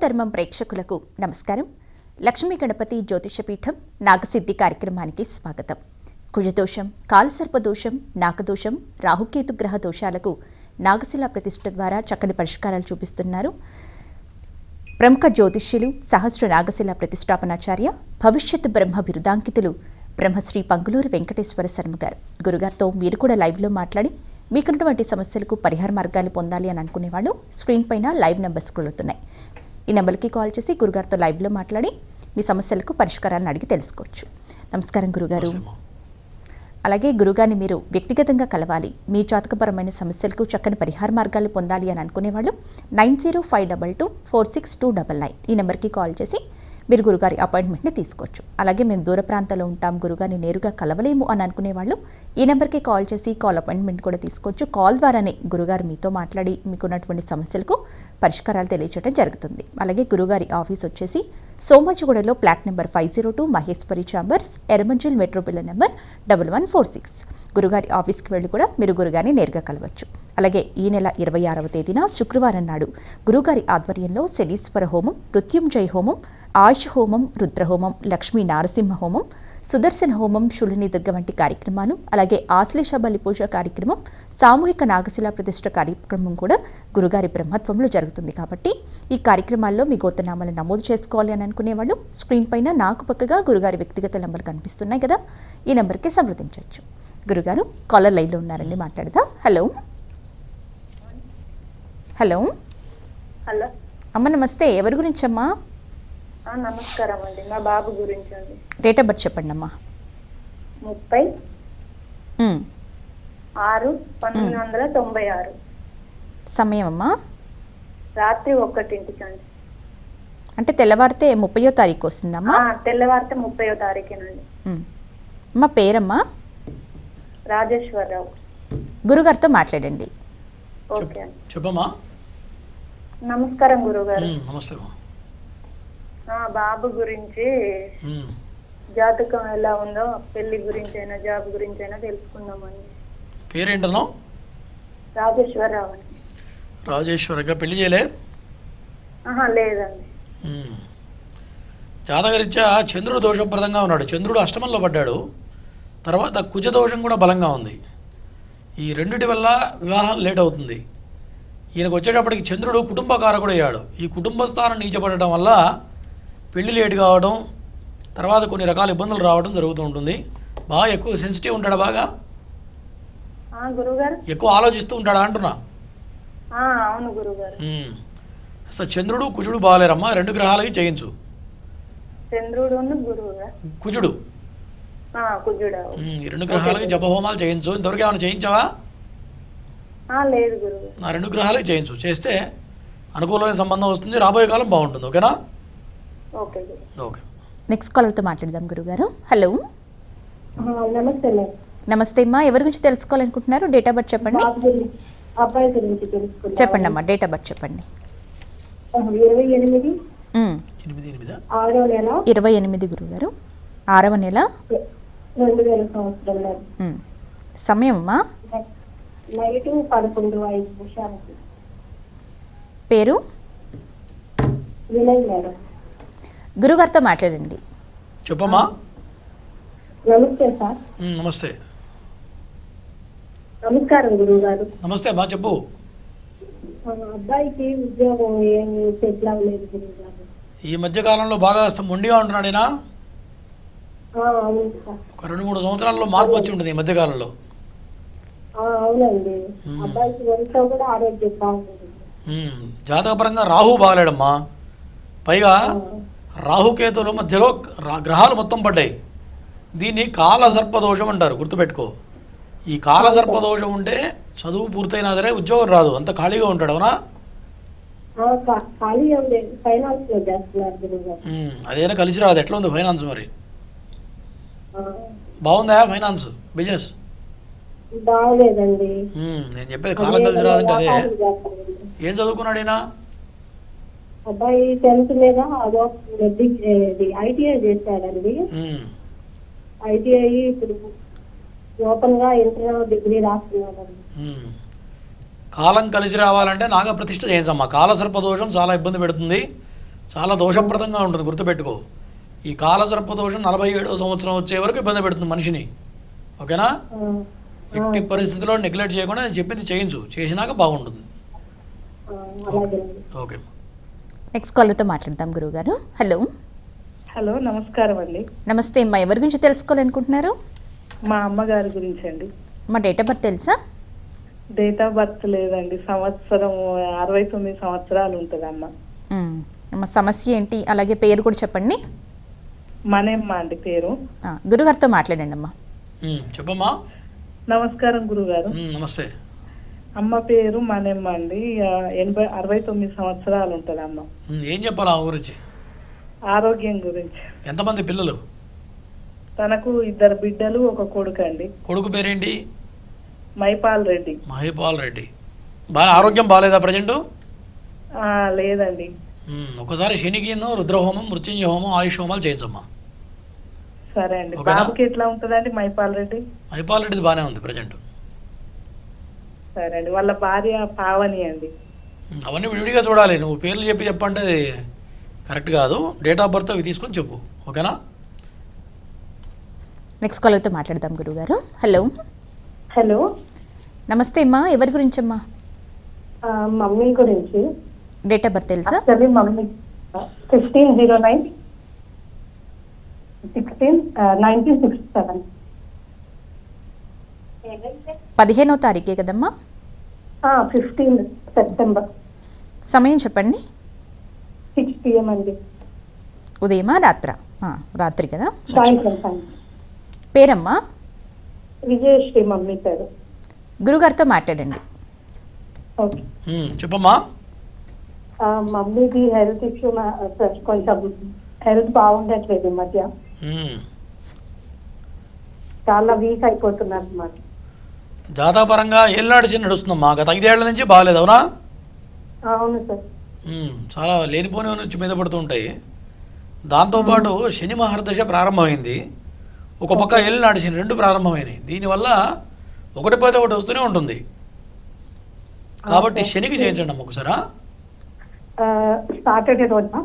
ధర్మం ప్రేక్షకులకు నమస్కారం. లక్ష్మీ గణపతి జ్యోతిషపీఠం నాగసిద్ధి కార్యక్రమానికి స్వాగతం. కుజదోషం, కాలసర్పదోషం, నాగదోషం, రాహుకేతు గ్రహ దోషాలకు నాగశిలా ప్రతిష్ఠ ద్వారా చక్కని పరిష్కారాలు చూపిస్తున్నారు ప్రముఖ జ్యోతిష్యులు, సహస్ర నాగశిలా ప్రతిష్టాపనాచార్య, భవిష్యత్ బ్రహ్మ బిరుదాంకితులు బ్రహ్మశ్రీ పంగులూరు వెంకటేశ్వర శర్మ గారు. గురుగారితో మీరు కూడా లైవ్లో మాట్లాడి మీకున్నటువంటి సమస్యలకు పరిహార మార్గాలు పొందాలి అని అనుకునేవాళ్ళు స్క్రీన్ పైన లైవ్ నెంబర్స్ కొడుతున్నాయి. ఈ నెంబర్కి కాల్ చేసి గురుగారితో లైవ్లో మాట్లాడి మీ సమస్యలకు పరిష్కారాలను అడిగి తెలుసుకోవచ్చు. నమస్కారం గురుగారు. అలాగే గురుగారిని మీరు వ్యక్తిగతంగా కలవాలి, మీ జాతకపరమైన సమస్యలకు చక్కని పరిహార మార్గాలు పొందాలి అని అనుకునేవాళ్ళు 9052246299 ఈ నెంబర్కి కాల్ చేసి మీరు గురుగారి అపాయింట్మెంట్ని తీసుకోవచ్చు. అలాగే మేము దూర ప్రాంతాల్లో ఉంటాం, గురుగారిని నేరుగా కలవలేము అని అనుకునేవాళ్ళు ఈ నెంబర్కి కాల్ చేసి కాల్ అపాయింట్మెంట్ కూడా తీసుకోవచ్చు. కాల్ ద్వారానే గురుగారు మీతో మాట్లాడి మీకున్నటువంటి సమస్యలకు పరిష్కారాలు తెలియచేయడం జరుగుతుంది. అలాగే గురుగారి ఆఫీస్ వచ్చేసి సోమాజిగూడలో flat number 502, Maheshwari chambers, Erramanzil metro pillar number 1146. గురుగారి ఆఫీస్కి వెళ్ళి కూడా మీరు గురుగారిని నేరుగా కలవచ్చు. అలాగే ఈ నెల 26వ తేదీన శుక్రవారం నాడు గురుగారి ఆధ్వర్యంలో శనీశ్వర హోమం, మృత్యుంజయ హోమం, ఆయుష్ హోమం, రుద్రహోమం, లక్ష్మీ నారసింహ హోమం, సుదర్శన హోమం, శూలిని దుర్గ వంటి కార్యక్రమాలు, అలాగే ఆశ్లేష బలి పూజ కార్యక్రమం, సామూహిక నాగశిలా ప్రతిష్ఠ కార్యక్రమం కూడా గురుగారి బ్రహ్మత్వంలో జరుగుతుంది. కాబట్టి ఈ కార్యక్రమాల్లో మీ గోత్రనామాలను నమోదు చేసుకోవాలి అని అనుకునేవాళ్ళు స్క్రీన్ పైన నాకు పక్కగా గురుగారి వ్యక్తిగత నెంబర్ కనిపిస్తున్నాయి కదా, ఈ నెంబర్కి సంప్రదించవచ్చు. గురుగారు కాలర్ లైన్లో ఉన్నారండి, మాట్లాడదాం. హలో హలో హలో అమ్మ నమస్తే. ఎవరి గురించి అమ్మా? నమస్కారం అండి, మా బాబు గురించి అండి. డేట్ ఆఫ్ బర్త్ చెప్పండి అమ్మా. 30/6/1996. సమయం అమ్మా? రాత్రి 1:00 అండి. అంటే తెల్లవారితే 30వ తారీఖు వస్తుందమ్మా? తెల్లవారితే 30వ తారీఖేనండి. అమ్మా పేరమ్మా? రాజేశ్వరరావు. గురుగారితో మాట్లాడండి. ఓకే అండి. చెప్పమ్మా. నమస్కారం గురుగారు. నమస్తే. బాబు గురించి జాతకం ఎలా ఉందో, పెళ్లి గురించి అయినా జాబ్ గురించి అయినా తెలుసుకుందామని. పేరేంటనో? రాజేశ్వరరావు అండి. రాజేశ్వరగా పెళ్లి చేయలే? లేదండి. జాతకరీత్యా చంద్రుడు దోషప్రదంగా ఉన్నాడు. చంద్రుడు అష్టమంలో పడ్డాడు, తర్వాత కుజ దోషం కూడా బలంగా ఉంది. ఈ రెండిటి వల్ల వివాహం లేట్ అవుతుంది. ఈయనకు వచ్చేటప్పటికి చంద్రుడు కుటుంబకారకుడు అయ్యాడు. ఈ కుటుంబ స్థానం నీచపడటం వల్ల పెళ్లి లేట్ కావడం, తర్వాత కొన్ని రకాల ఇబ్బందులు రావడం జరుగుతూ ఉంటుంది. బాగా ఎక్కువ సెన్సిటివ్ ఉంటాడా? బాగా గురుగారు ఎక్కువ ఆలోచిస్తూ ఉంటాడా అంటున్నా? అవును గురుగారు. అసలు చంద్రుడు కుజుడు బాగాలేరమ్మా, రెండు గ్రహాలకి చేయించు. చంద్రుడు కుజుడు ఈ రెండు గ్రహాలకి జపహోమాలు చేయించు. ఇంతవరకు ఏమైనా చేయించావా? లేదు గురువు. నా రెండు గ్రహాలకి చేయించు. చేస్తే అనుకూలమైన సంబంధం వస్తుంది, రాబోయే కాలం బాగుంటుంది. ఓకేనా? ఓకే. నెక్స్ట్ కాలర్తో మాట్లాడదాం గురుగారు. హలో నమస్తే. నమస్తే అమ్మా. ఎవరి గురించి తెలుసుకోవాలనుకుంటున్నారు? డేట్ ఆఫ్ బర్త్ చెప్పండి. అబ్బాయి గురించి తెలుసుకోవాలి. చెప్పండి అమ్మా, డేట్ ఆఫ్ బర్త్ చెప్పండి. 28/6/2000. 28 గురుగారు, 6వ నెల 2000 సంవత్సరంలో. సమయం అమ్మా? నైట్ 11:05. పేరు? వినయ్ మేడం. గురుగారితో మాట్లాడండి. చెప్పమ్మా. నమస్తే సార్. నమస్తే. నమస్కారం గురువు గారు. నమస్తే అమ్మా, చెప్పు. అబ్బాయికి ఉద్యోగం ఏమి సెటిల్ అవ్వలేదు గురువు గారు. ఈ మధ్య కాలంలో బాగా మొండిగా ఉంటున్నాడేనా? అవును సార్. ఒక 2-3 సంవత్సరాల్లో మార్పు వచ్చి ఉంటుంది ఈ మధ్యకాలంలో. అవునండి. అబ్బాయికి ఒంట్లో కూడా ఆరోగ్యం బాగుంది. జాతకపరంగా రాహు బాగాలేడమ్మా. పైగా రాహుకేతుల మధ్యలో గ్రహాలు మొత్తం పడ్డాయి. దీన్ని కాలసర్పదోషం అంటారు, గుర్తుపెట్టుకో. ఈ కాలసర్పదోషం ఉంటే చదువు పూర్తయినా సరే ఉద్యోగం రాదు, అంత ఖాళీగా ఉంటాడు. అవునా? అదేనా కలిసి రాదు. ఎట్లా ఉంది ఫైనాన్స్? మరి బాగుందా ఫైనాన్స్, బిజినెస్? బాగలేదండి. నేను చెప్పేది కాలం కలిసి రాదంటే అదే. ఏం చదువుకున్నాడు ఈయన? అబ్బాయి 10th మీద ఐటీఐ చేశాడండి. ఐటీఐ ఇప్పుడు ఓపెన్ గా ఇంటర్ డిగ్రీ రాస్తున్నాడండి. కాలం కలిసి రావాలంటే నాగప్రతిష్ఠ చేయించమ్మా. కాలసర్పదోషం చాలా ఇబ్బంది పెడుతుంది. చాలా దోషప్రదంగా ఉంటుంది, గుర్తుపెట్టుకో. ఈ కాలసర్ప దోషం 47వ సంవత్సరం వచ్చే వరకు ఇబ్బంది పెడుతుంది మనిషిని. ఓకేనా? ఎట్టి పరిస్థితిలో నెగ్లెక్ట్ చేయకుండా నేను చెప్పింది చేయించు, చేసినాక బాగుంటుంది. అలాగే. ఓకే. నెక్స్ట్ కాలర్తో మాట్లాడదాం గురువుగారు. హలో, హలో, నమస్కారం అండి. నమస్తే అమ్మా, ఎవరి గురించి తెలుసుకోవాలనుకుంటున్నారు? మా అమ్మగారి గురించి అండి. మా డేట్ ఆఫ్ బర్త్ తెలుసా? డేట్ ఆఫ్ బర్త్ లేదండి, సంవత్సరం 69 సంవత్సరాలు ఉంటుంది అమ్మ. అమ్మ సమస్య ఏంటి, అలాగే పేరు కూడా చెప్పండి. మనేమ్మ అండి పేరు. గురుగారితో మాట్లాడండి అమ్మా. చెప్పమ్మా. నమస్కారం గురుగారు. నమస్తే. అమ్మ పేరు మనేమ్మ అండి. 69 సంవత్సరాలు ఉంటుంది అమ్మ. ఏం చెప్పాలా ఆ గురించి? ఆరోగ్యం గురించి. ఎంతమంది పిల్లలు? తనకు 2 బిడ్డలు, 1 కొడుకు అండి. కొడుకు పేరేంటి? మైపాల్ రెడ్డి. మహిపాల్ రెడ్డి. బాగా ఆరోగ్యం బాగాలేదా ప్రజెంట్? లేదండి. ఒకసారి శనికి రుద్రహోమం, మృత్యుంజయ హోమం, ఆయుష్ హోమాలు చేయించమ్మా. సరే అండి. ఓకేనా? బాబుకి ఎట్లా ఉంటుందండి మైపాల్ రెడ్డి? మహిపాల్ రెడ్డిది బాగానే ఉంది ప్రజెంట్. సరే అండి. వాళ్ళ భార్య పావని అండి. అవన్నీ విడివిడిగా చూడాలి, నువ్వు పేర్లు చెప్పంటే అది కరెక్ట్ కాదు. డేట్ ఆఫ్ బర్త్ అవి తీసుకొని చెప్పు. ఓకేనా? నెక్స్ట్ కాలర్తో మాట్లాడదాం గురువుగారు. హలో, హలో, నమస్తే అమ్మా, ఎవరి గురించి అమ్మా? మమ్మీ గురించి. డేట్ ఆఫ్ బర్త్ తెలుసా? మమ్మీ 1509-16-1967. 15వ తారీఖే కదమ్మా? 15 సెప్టెంబర్. సమయం చెప్పండి. 6 PM అండి. ఉదయమా రాత్రా? రాత్రి కదా. సాయంత్రం. పేరమ్మా? విజయశ్రీ మమ్మీ పేరు. గురుగారితో మాట్లాడండి. ఓకే. చెప్పమ్మా. మమ్మీకి హెల్త్ ఇష్యూ, కొంచెం హెల్త్ బాగుండట్లేదు ఈ మధ్య. చాలా వీక్ అయిపోతున్నారు అన్నమాట. జాతకపరంగా ఏళ్ళనాడు చిన్న నడుస్తుందమ్మా, గత 5 ఏళ్ల నుంచి బాగాలేదు, అవునా? అవును సార్. చాలా లేనిపోని నుంచి మీద పడుతూ ఉంటాయి. దాంతోపాటు శని మహర్దశ ప్రారంభమైంది, ఒక పక్క ఏళ్ళనాడు శని, 2 ప్రారంభమైనాయి. దీనివల్ల ఒకటి పోతే ఒకటి వస్తూనే ఉంటుంది. కాబట్టి శనికి చేయించండి అమ్మ ఒకసారా. సాటర్డే రోజున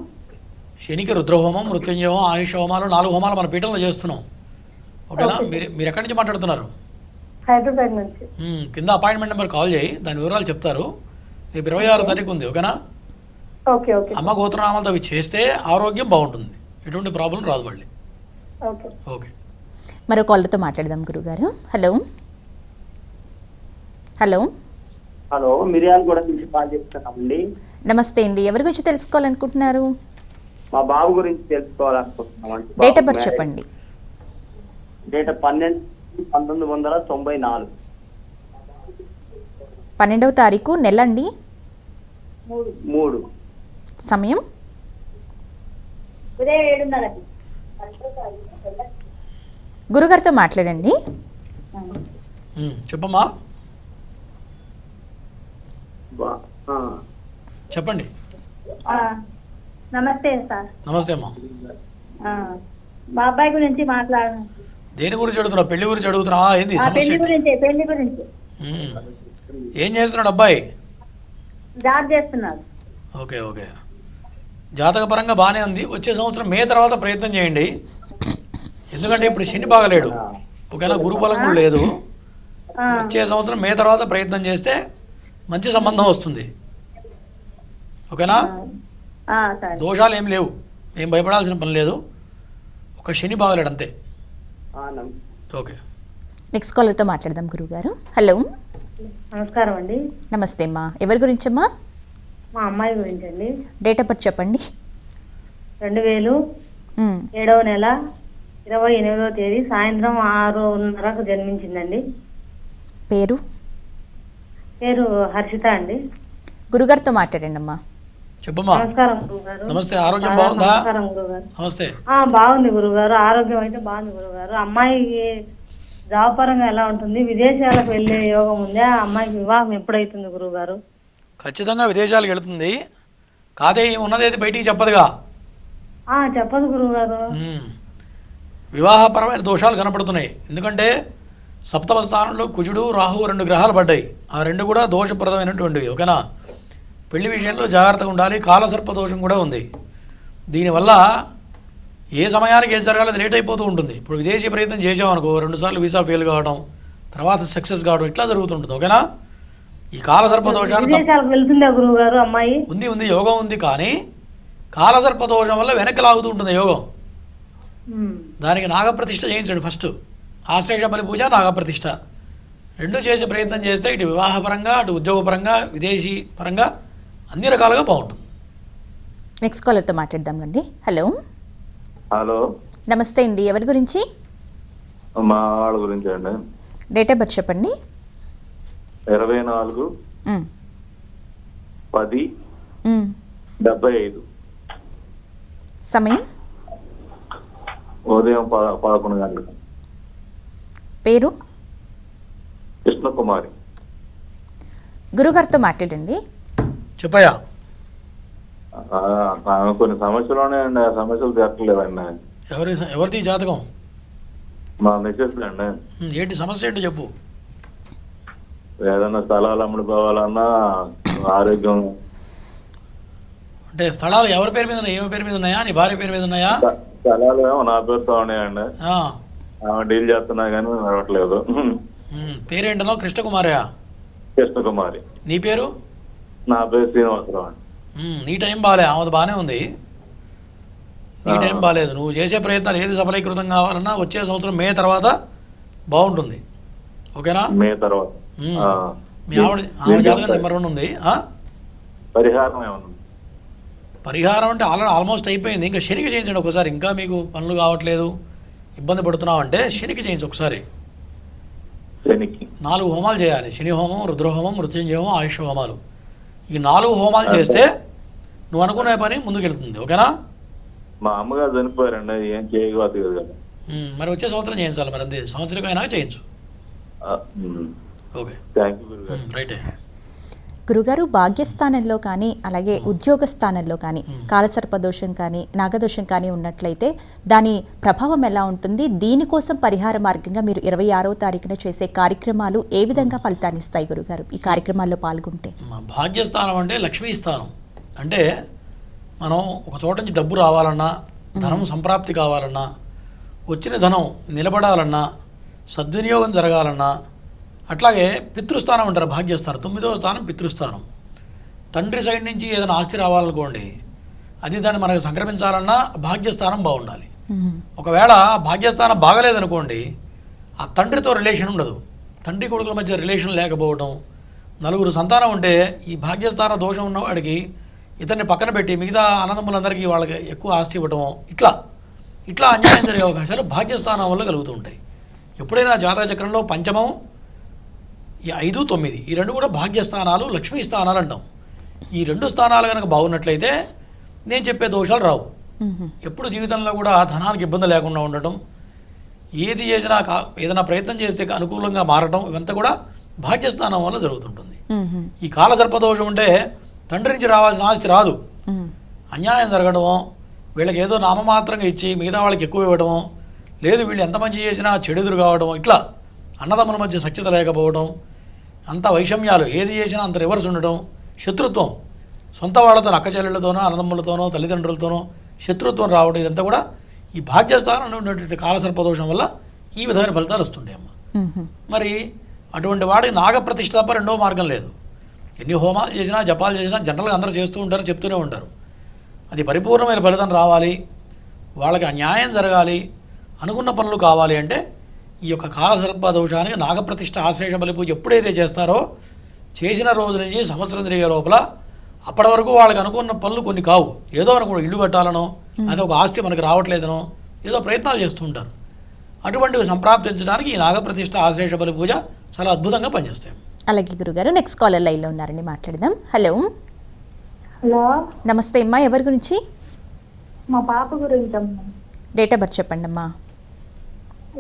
శనికి రుద్రహోమం, మృత్యుంజయం, ఆయుష్ హోమాలు 4 హోమాలు మన పీఠంలో చేస్తున్నాం. ఓకేనా? మీరు ఎక్కడి నుంచి మాట్లాడుతున్నారు? హైదరాబాద్ నుంచి. కింద అపాయింట్మెంట్ నెంబర్ కాల్ చేయి, దాని వివరాలు చెప్తారు. రేపు 26వ తారీఖు ఉంది. ఓకేనా? ఓకే. ఓకే. అమ్మ గోత్రనామాలతో అవి చేస్తే ఆరోగ్యం బాగుంటుంది, ఎటువంటి ప్రాబ్లం రాదు మళ్ళీ. ఓకే. ఓకే. మరో కాలర్తో మాట్లాడదాం గురుగారు. హలో, హలో, హలో, మిర్యాల కూడా నుంచి కాల్ చేస్తున్నామండి. నమస్తే అండి, ఎవరి గురించి తెలుసుకోవాలనుకుంటున్నారు? మా బాబు గురించి తెలుసుకోవాలనుకుంటున్నాం. డేట్ ఆఫ్ బర్త్ చెప్పండి. డేట్ 12/1994. 12వ తారీఖు, నెల అండి? 3. సమయం? ఉదయం 7:30. గురుగారితో మాట్లాడండి. చెప్పమ్మా. చెప్పండి. నమస్తే సార్. నమస్తే అమ్మా. మా అబ్బాయి గురించి మాట్లాడు. దేని గురించి అడుగుతున్నావు? పెళ్లి గురించి అడుగుతున్నావా? ఏంది సమస్య? పెళ్లి గురించి. ఏం చేస్తున్నాడు అబ్బాయి? జాబ్ చేస్తున్నాడు. ఓకే. ఓకే. జాతక పరంగా బాగానే ఉంది. వచ్చే సంవత్సరం మే తర్వాత ప్రయత్నం చేయండి, ఎందుకంటే ఇప్పుడు శని బాగలేడు. ఓకేనా? గురుబలం కూడా లేదు. వచ్చే సంవత్సరం మే తర్వాత ప్రయత్నం చేస్తే మంచి సంబంధం వస్తుంది. ఓకేనా? దోషాలు ఏం లేవు, ఏం భయపడాల్సిన పని లేదు. ఒక శని బాగలేడు అంతే. ఓకే. నెక్స్ట్ కాలర్తో మాట్లాడదాం గురుగారు. హలో, నమస్కారం అండి. నమస్తే అమ్మా, ఎవరి గురించి అమ్మా? మా అమ్మాయి గురించి అండి. డేట్ ఆఫ్ బర్త్ చెప్పండి. 2007వ నెల 28వ తేదీ సాయంత్రం 6:30కు జన్మించిందండి. పేరు? పేరు హర్షిత అండి. గురుగారితో మాట్లాడండి అమ్మా. చెప్పమ్మా. నమస్కారం గురుగారు. నమస్తే. ఆరోగ్యం బాగుందా? నమస్కారం గురుగారు. నమస్తే. బాగుంది గురుగారు, ఆరోగ్యం అయితే బాగుంది గురుగారు. అమ్మాయికి జాబ్ పరంగా ఎలా ఉంటుంది? విదేశాలకు వెళ్ళే యోగం ఉందా? అమ్మాయికి వివాహం ఎప్పుడైతుంది గురుగారు? ఖచ్చితంగా విదేశాలకు వెళుతుంది. కాదే ఉన్నది బయటికి చెప్పదుగా. చెప్పదు గురుగారు. వివాహపరమైన దోషాలు కనపడుతున్నాయి, ఎందుకంటే సప్తమ స్థానంలో కుజుడు, రాహు 2 గ్రహాలు పడ్డాయి. ఆ 2 కూడా దోషప్రదమైనటువంటివి. ఓకేనా? పెళ్లి విషయంలో జాగ్రత్తగా ఉండాలి. కాలసర్ప దోషం కూడా ఉంది. దీనివల్ల ఏ సమయానికి ఏం జరగాలో అది లేట్ అయిపోతూ ఉంటుంది. ఇప్పుడు విదేశీ ప్రయత్నం చేసామనుకో 2 సార్లు వీసా ఫెయిల్ కావడం, తర్వాత సక్సెస్ కావడం ఇట్లా జరుగుతుంటుంది. ఓకేనా? ఈ కాలసర్ప దోషాన్ని విదేశాలకు వెళ్తుందా గురువు గారు అమ్మాయి? ఉంది యోగం ఉంది, కానీ కాలసర్ప దోషం వల్ల వెనక్కి లాగుతూ ఉంటుంది యోగం. దానికి నాగప్రతిష్ఠ చేయించండి ఫస్ట్. ఆశ్లేష బలి పూజ, నాగప్రతిష్ఠ 2 చేసే ప్రయత్నం చేస్తే ఇటు వివాహపరంగా, అటు ఉద్యోగపరంగా, విదేశీ పరంగా అన్ని రకాలుగా బాగుంటుంది. నెక్స్ట్ కాలర్తో మాట్లాడదాం అండి. హలో, హలో, నమస్తే అండి. ఎవరి గురించి? మా వాళ్ళ గురించి అండి. డేట్ ఆఫ్ బర్త్ చెప్పండి. 24/10/75. సమయం? ఉదయం 11 గంటలకు. పేరు? కృష్ణకుమారి. గురుగారితో మాట్లాడండి. చెప్పయ్యా. ఆమె కొన్ని సమస్యలు ఉన్నాయండి, ఆ సమస్యలు తీరట్లేదండి. ఎవరిది జాతకం? మా మిస్సెస్ అండి. ఏంటి సమస్య ఏంటో చెప్పు. ఏదైనా స్థలాలు అమ్ముడుకోవాలన్నా, ఆరోగ్యం. అంటే స్థలాలు ఎవరి పేరు మీద ఉన్నాయి? ఏమి పేరు మీద ఉన్నాయా? నీ భార్య పేరు మీద ఉన్నాయా? స్థలాలు ఏమో నా పేరుతో ఉన్నాయండి. ఆమె డీల్ చేస్తున్నా కానీ నడవట్లేదు. పేరేంటనో? కృష్ణకుమారియా? కృష్ణకుమారి. నీ పేరు? నా పేరు శ్రీనివాసరావు అండి. నీ టైం బాగాలే, ఆమెది బాగానే ఉంది. నీ టైం బాగాలేదు. నువ్వు చేసే ప్రయత్నాలు ఏది సఫలీకృతం కావాలన్నా వచ్చే సంవత్సరం మే తర్వాత బాగుంటుంది. ఓకేనా? మే తర్వాత. మీ ఆమె జాతకం నెంబర్ 1 ఉంది. పరిహారం ఏమన్నా? పరిహారం అంటే ఆల్మోస్ట్ అయిపోయింది. ఇంకా శనికి చేయించండి ఒకసారి. ఇంకా మీకు పనులు కావట్లేదు, ఇబ్బంది పడుతున్నావు అంటే శనికి చేయించు ఒకసారి. శనికి 4 హోమాలు చేయాలి. శని హోమం, రుద్రహోమం, మృత్యుంజయ హోమం, ఆయుష్ హోమాలు. ఈ 4 హోమాలు చేస్తే నువ్వు అనుకునే పని ముందుకెళ్తుంది. ఓకేనా? మా అమ్మగారు చనిపోయారండి, ఏం చేయగలదు కదా. మరి వచ్చే సంవత్సరం చేయించాలి. మరి అంతే, సంవత్సరం అయినా చేయించు. ఓకే, థ్యాంక్ యూ గురుగారు. రైట్. గురుగారు, భాగ్యస్థానంలో కానీ అలాగే ఉద్యోగ స్థానంలో కానీ కాలసర్పదోషం కానీ నాగదోషం కానీ ఉన్నట్లయితే దాని ప్రభావం ఎలా ఉంటుంది? దీనికోసం పరిహార మార్గంగా మీరు 26వ తారీఖున చేసే కార్యక్రమాలు ఏ విధంగా ఫలితాన్ని ఇస్తాయి గురుగారు ఈ కార్యక్రమాల్లో పాల్గొంటే? భాగ్యస్థానం అంటే లక్ష్మీ స్థానం. అంటే మనం ఒక చోట నుంచి డబ్బు రావాలన్నా, ధనం సంప్రాప్తి కావాలన్నా, వచ్చిన ధనం నిలబడాలన్నా, సద్వినియోగం జరగాలన్నా, అట్లాగే పితృస్థానం అంటారు భాగ్యస్థానం. 9వ స్థానం పితృస్థానం. తండ్రి సైడ్ నుంచి ఏదైనా ఆస్తి రావాలనుకోండి, అది దాన్ని మనకు సంక్రమించాలన్నా భాగ్యస్థానం బాగుండాలి. ఒకవేళ భాగ్యస్థానం బాగలేదనుకోండి, ఆ తండ్రితో రిలేషన్ ఉండదు, తండ్రి కొడుకుల మధ్య రిలేషన్ లేకపోవడం, 4 సంతానం ఉంటే ఈ భాగ్యస్థాన దోషం ఉన్నవాడికి ఇతన్ని పక్కన పెట్టి మిగతా అన్నదమ్ములందరికీ వాళ్ళకి ఎక్కువ ఆస్తి ఇవ్వటం, ఇట్లా అన్యాయం జరిగే అవకాశాలు భాగ్యస్థానం వల్ల కలుగుతూ ఉంటాయి. ఎప్పుడైనా జాతక చక్రంలో పంచమం, ఈ 5, 9 ఈ 2 కూడా భాగ్యస్థానాలు, లక్ష్మీ స్థానాలు అంటాం. ఈ 2 స్థానాలు కనుక బాగున్నట్లయితే నేను చెప్పే దోషాలు రావు. ఎప్పుడు జీవితంలో కూడా ధనానికి ఇబ్బంది లేకుండా ఉండటం, ఏది చేసినా ఏదైనా ప్రయత్నం చేస్తే అనుకూలంగా మారటం, ఇవంతా కూడా భాగ్యస్థానం వల్ల జరుగుతుంటుంది. ఈ కాలసర్పదోషం ఉంటే తండ్రి నుంచి రావాల్సిన ఆస్తి రాదు, అన్యాయం జరగడమో, వీళ్ళకి ఏదో నామమాత్రంగా ఇచ్చి మిగతా వాళ్ళకి ఎక్కువ ఇవ్వడమో, లేదు వీళ్ళు ఎంత మంచి చేసినా చెడుదురు కావడమో, ఇట్లా అన్నదమ్ముల మధ్య సఖ్యత లేకపోవడం, అంత వైషమ్యాలు, ఏది చేసినా అంత రివర్స్ ఉండడం, శత్రుత్వం, సొంత వాళ్ళతో అక్క చెల్లెళ్ళతోనో, అన్నదమ్ములతోనో, తల్లిదండ్రులతోనో శత్రుత్వం రావడం, ఇదంతా కూడా ఈ భాగ్యస్థానంలో ఉన్నటువంటి కాలసర్పదోషం వల్ల ఈ విధమైన ఫలితాలు వస్తుంటాయి అమ్మ. మరి అటువంటి వాడికి నాగప్రతిష్ఠ తప్ప రెండో మార్గం లేదు. ఎన్ని హోమాలు చేసినా, జపాలు చేసినా జనరల్గా అందరూ చేస్తూ ఉంటారు, చెప్తూనే ఉంటారు. అది పరిపూర్ణమైన ఫలితం రావాలి, వాళ్ళకి అన్యాయం జరగాలి, అనుకున్న పనులు కావాలి అంటే ఈ యొక్క కాలసర్ప దోషానికి నాగప్రతిష్ఠ ఆశ్లేష బలి పూజ ఎప్పుడైతే చేస్తారో, చేసిన రోజు నుంచి సంవత్సరం తిరిగే లోపల అప్పటి వరకు వాళ్ళకి అనుకున్న పనులు కొన్ని కావు. ఏదో అనుకో ఇల్లు కట్టాలనో, అదే ఒక ఆస్తి మనకు రావట్లేదనో ఏదో ప్రయత్నాలు చేస్తూ ఉంటారు. అటువంటివి సంప్రాప్తించడానికి ఈ నాగప్రతిష్ఠ ఆశ్లేష బలి పూజ చాలా అద్భుతంగా పనిచేస్తాయి. అలాగే గురుగారు, నెక్స్ట్ కాలర్ లైన్లో ఉన్నారండి, మాట్లాడదాం. హలో, హలో, నమస్తే అమ్మా. ఎవరి గురించి? మా పాప గురించి అమ్మా. డేట్ ఆఫ్ బర్త్ చెప్పండి అమ్మా.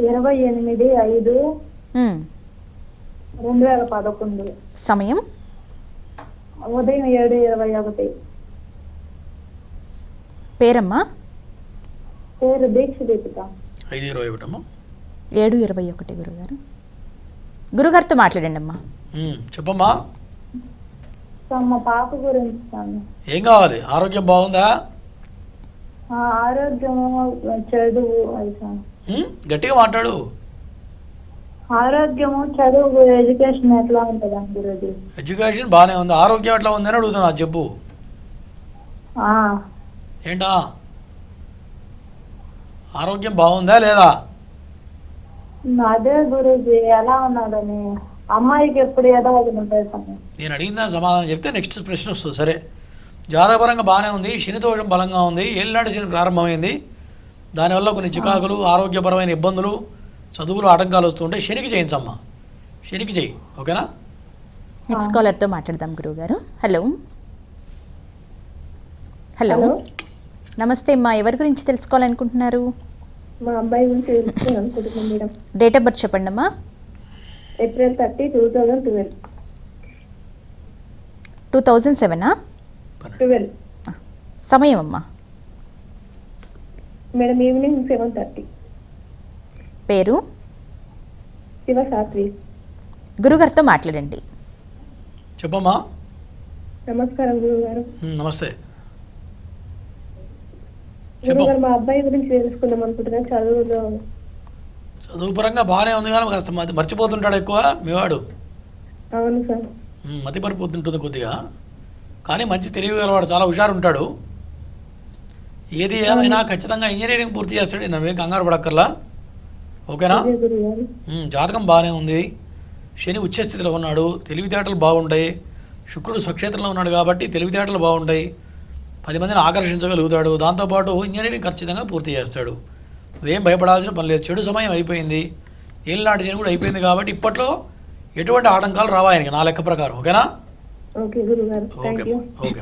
28/5/2011. సమయం? ఉదయం 7:21. పేరమ్మా? పేరు దీక్ష. 5:21 అమ్మా. 7:21 గురుగారు. గురుగారితో మాట్లాడండి అమ్మా. చెప్పమ్మా. మా పాప గురించి ఏం కావాలి? ఆరోగ్యం బాగుందా? ఆరోగ్యము చదువు అది సార్. గట్టిగా మాట్లాడు. ఆరోగ్యము చదువు ఎడ్యుకేషన్ ఎట్లా ఉంటుందండి గురుజీ? ఎడ్యుకేషన్ బాగానే ఉంది. ఆరోగ్యం ఎట్లా ఉందని అడుగుతున్నా, చెప్పు. ఏంటా ఆరోగ్యం బాగుందా లేదా? అదే గురుజీ ఎలా ఉన్నాడని. అమ్మాయికి ఎప్పుడు ఏదో అది ఉంటుంది సార్. నేను అడిగిన సమాధానం చెప్తే నెక్స్ట్ ప్రశ్న వస్తుంది. సరే, జాతకపరంగా బాగానే ఉంది. శని దోషం బలంగా ఉంది. ఏలినాటి శని ప్రారంభమైంది. దానివల్ల కొన్ని చికాకులు, ఆరోగ్యపరమైన ఇబ్బందులు, చదువులు ఆటంకాలు వస్తుంటే శనికి చేయించమ్మా. శనికి చేయి, ఓకేనా? నెక్స్ట్ కాలర్తో మాట్లాడదాం గురువుగారు. హలో హలో, నమస్తే అమ్మా. ఎవరి గురించి తెలుసుకోవాలనుకుంటున్నారు? మా అబ్బాయి గురించి తెలుసుకోవాలనుకుంటున్నాం మేడం. డేట్ ఆఫ్ బర్త్ చెప్పండి అమ్మా. April 30, 2012. 2007. 12 సమయం అమ్మా. Madam evening 7:30. పేరు? శివశాస్త్రి. గురుగారితో మాట్లాడండి. చెప్పమ్మా. నమస్కారం గురుగారు. నమస్తే. గురుగారు మా అబ్బాయి గురించి తెలుసుకుందాం అనుకుంటున్నాను. చదువు పరంగా బాగానే ఉంది కానీ కాస్త మర్చిపోతుంటాడు ఎక్కువ మీవాడు. అవును సార్. మతి పరిపోతుంటుంది కొద్దిగా, కానీ మంచి తెలివి గలవాడు, చాలా హుషారు ఉంటాడు. ఏది ఏమైనా ఖచ్చితంగా ఇంజనీరింగ్ పూర్తి చేస్తాడు. నువ్వేం కంగారు పడక్కర్లా, ఓకేనా? జాతకం బాగానే ఉంది. శని ఉచ్చస్థితిలో ఉన్నాడు. తెలివితేటలు బాగుంటాయి. శుక్రుడు స్వక్షేత్రంలో ఉన్నాడు కాబట్టి తెలివితేటలు బాగుంటాయి. 10 మందిని ఆకర్షించగలుగుతాడు. దాంతోపాటు ఇంజనీరింగ్ ఖచ్చితంగా పూర్తి చేస్తాడు. నువ్వేం భయపడాల్సిన పని లేదు. చెడు సమయం అయిపోయింది. ఏలినాటి శని కూడా అయిపోయింది కాబట్టి ఇప్పట్లో ఎటువంటి ఆటంకాలు రావా ఆయనకి, నా లెక్క ప్రకారం, ఓకేనా? ఓకే గురుగారు. Okay okay.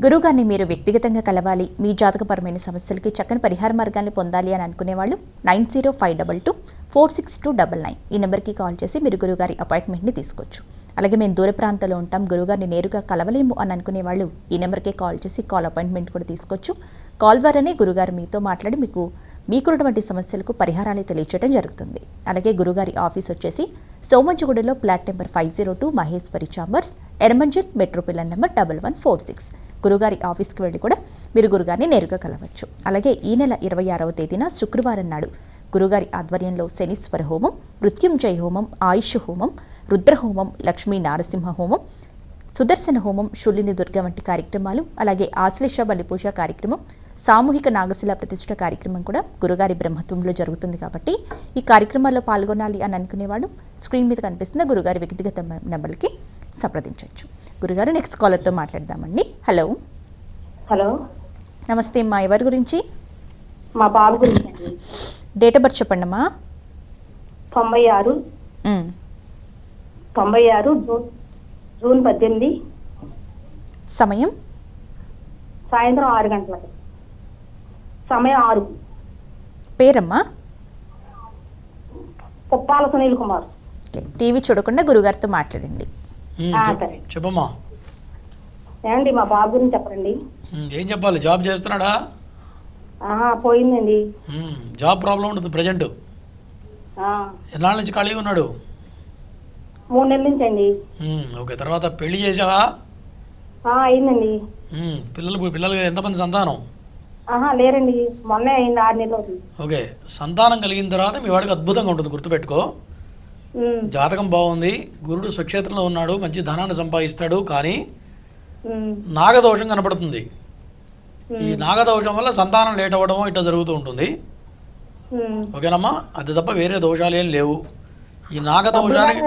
గురువుగారిని మీరు వ్యక్తిగతంగా కలవాలి, మీ జాతకపరమైన సమస్యలకి చక్కని పరిహార మార్గాన్ని పొందాలి అని అనుకునేవాళ్ళు 9052246299 ఈ నెంబర్కి కాల్ చేసి మీరు గురువుగారి అపాయింట్మెంట్ని తీసుకోవచ్చు. అలాగే మేము దూర ప్రాంతంలో ఉంటాం, గురువుగారిని నేరుగా కలవలేము అని అనుకునేవాళ్ళు ఈ నెంబర్కే కాల్ చేసి కాల్ అపాయింట్మెంట్ కూడా తీసుకోవచ్చు. కాల్ ద్వారానే గురుగారు మీతో మాట్లాడి మీకున్నటువంటి సమస్యలకు పరిహారాలు తెలియచేయడం జరుగుతుంది. అలాగే గురుగారి ఆఫీస్ వచ్చేసి సోమంచిగూడలో flat number 502 Maheshwari chambers, Erramanzil, metro pillar number 1146. గురుగారి ఆఫీస్కి వెళ్ళి కూడా మీరు గురుగారిని నేరుగా కలవచ్చు. అలాగే ఈ నెల 26వ తేదీన శుక్రవారం నాడు గురుగారి ఆధ్వర్యంలో శనీశ్వర హోమం, మృత్యుంజయ హోమం, ఆయుష్ హోమం, రుద్రహోమం, లక్ష్మీ నారసింహ హోమం, సుదర్శన హోమం, శూలిని దుర్గ వంటి కార్యక్రమాలు, అలాగే ఆశ్లేష బలిపూజ కార్యక్రమం, సామూహిక నాగశిల ప్రతిష్ఠ కార్యక్రమం కూడా గురుగారి బ్రహ్మత్వంలో జరుగుతుంది. కాబట్టి ఈ కార్యక్రమాల్లో పాల్గొనాలి అని అనుకునేవాడు స్క్రీన్ మీద కనిపిస్తున్న గురుగారి వ్యక్తిగత నెంబర్కి సంప్రదించవచ్చు. గురుగారు నెక్స్ట్ కాలర్తో మాట్లాడదామండి. హలో హలో, నమస్తే అమ్మా. ఎవరి గురించి? మా బాబు గురించి. డేట్ ఆఫ్ బర్త్ చెప్పండి అమ్మా. 96 జూన్ 18. సమయం? సాయంత్రం 6 గంటలకు. సమయం 6. పేరమ్మా? కుప్పాల సునీల్ కుమార్. ఓకే, టీవీ చూడకుండా గురుగారితో మాట్లాడండి. సరే. చెప్పమ్మా. ఏమండి మా బాబు గురించి చెప్పండి. ఏం చెప్పాలి? జాబ్ చేస్తున్నాడా? పోయిందండి. జాబ్ ప్రాబ్లం ఉంటుంది ప్రజెంట్. ఎన్నాళ్ళ నుంచి ఖాళీగా ఉన్నాడు? 3 నెలల నుంచి అండి. ఓకే, తర్వాత పెళ్లి చేసావా? అయిందండి. పిల్లలు ఎంతమంది సంతానం? లేరండి, మొన్నే అయింది, 6 నెలలు అవుతుంది. ఓకే, సంతానం కలిగిన తర్వాత మీ వాడికి అద్భుతంగా ఉంటుంది, గుర్తుపెట్టుకో. జాతకం బాగుంది. గురుడు స్వక్షేత్రంలో ఉన్నాడు, మంచి ధనాన్ని సంపాదిస్తాడు. కానీ నాగదోషం కనపడుతుంది. ఈ నాగదోషం వల్ల సంతానం లేట్ అవ్వడమో ఇట్లా జరుగుతూ ఉంటుంది. ఓకేనమ్మా, అది తప్ప వేరే దోషాలు ఏం లేవు. ఈ నాగదోషానికి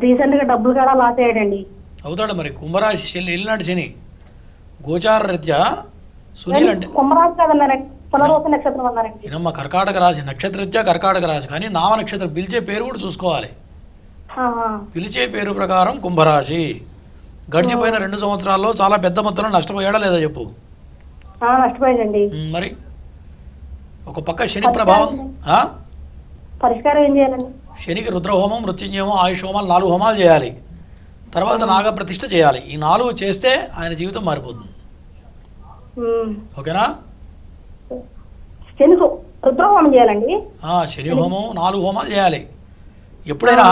రీసెంట్గా డబ్బులు కూడా లాస్ అయ్యాడండి. అవుతాడు మరి. కుంభరాశి శని, ఎల్లినాటి శని గోచార రీత్యా సునీల్ అంటే ఇనమ్మ కర్కాటక రాశి, నక్షత్రరీత్యా కర్కాటక రాశి. కానీ నామ నక్షత్రం పిలిచే పేరు కూడా చూసుకోవాలి. పిలిచే పేరు ప్రకారం కుంభరాశి. గడిచిపోయిన 2 సంవత్సరాల్లో చాలా పెద్ద మొత్తంలో నష్టపోయాడా లేదా చెప్పు? నష్టపోయాడండి. మరి ఒక పక్క శని ప్రభావం. పరిష్కారం ఏం చేయాలండి? శనికి రుద్రహోమం, మృత్యుంజయమం, ఆయుష్ హోమాలు 4 హోమాలు చేయాలి. తర్వాత నాగప్రతిష్ఠ చేయాలి. ఈ 4 చేస్తే ఆయన జీవితం మారిపోతుంది. ఓకేనా? రుద్రహోమం చేయాలండి. శని హోమం 4 హోమాలు చేయాలి. ఎప్పుడైనా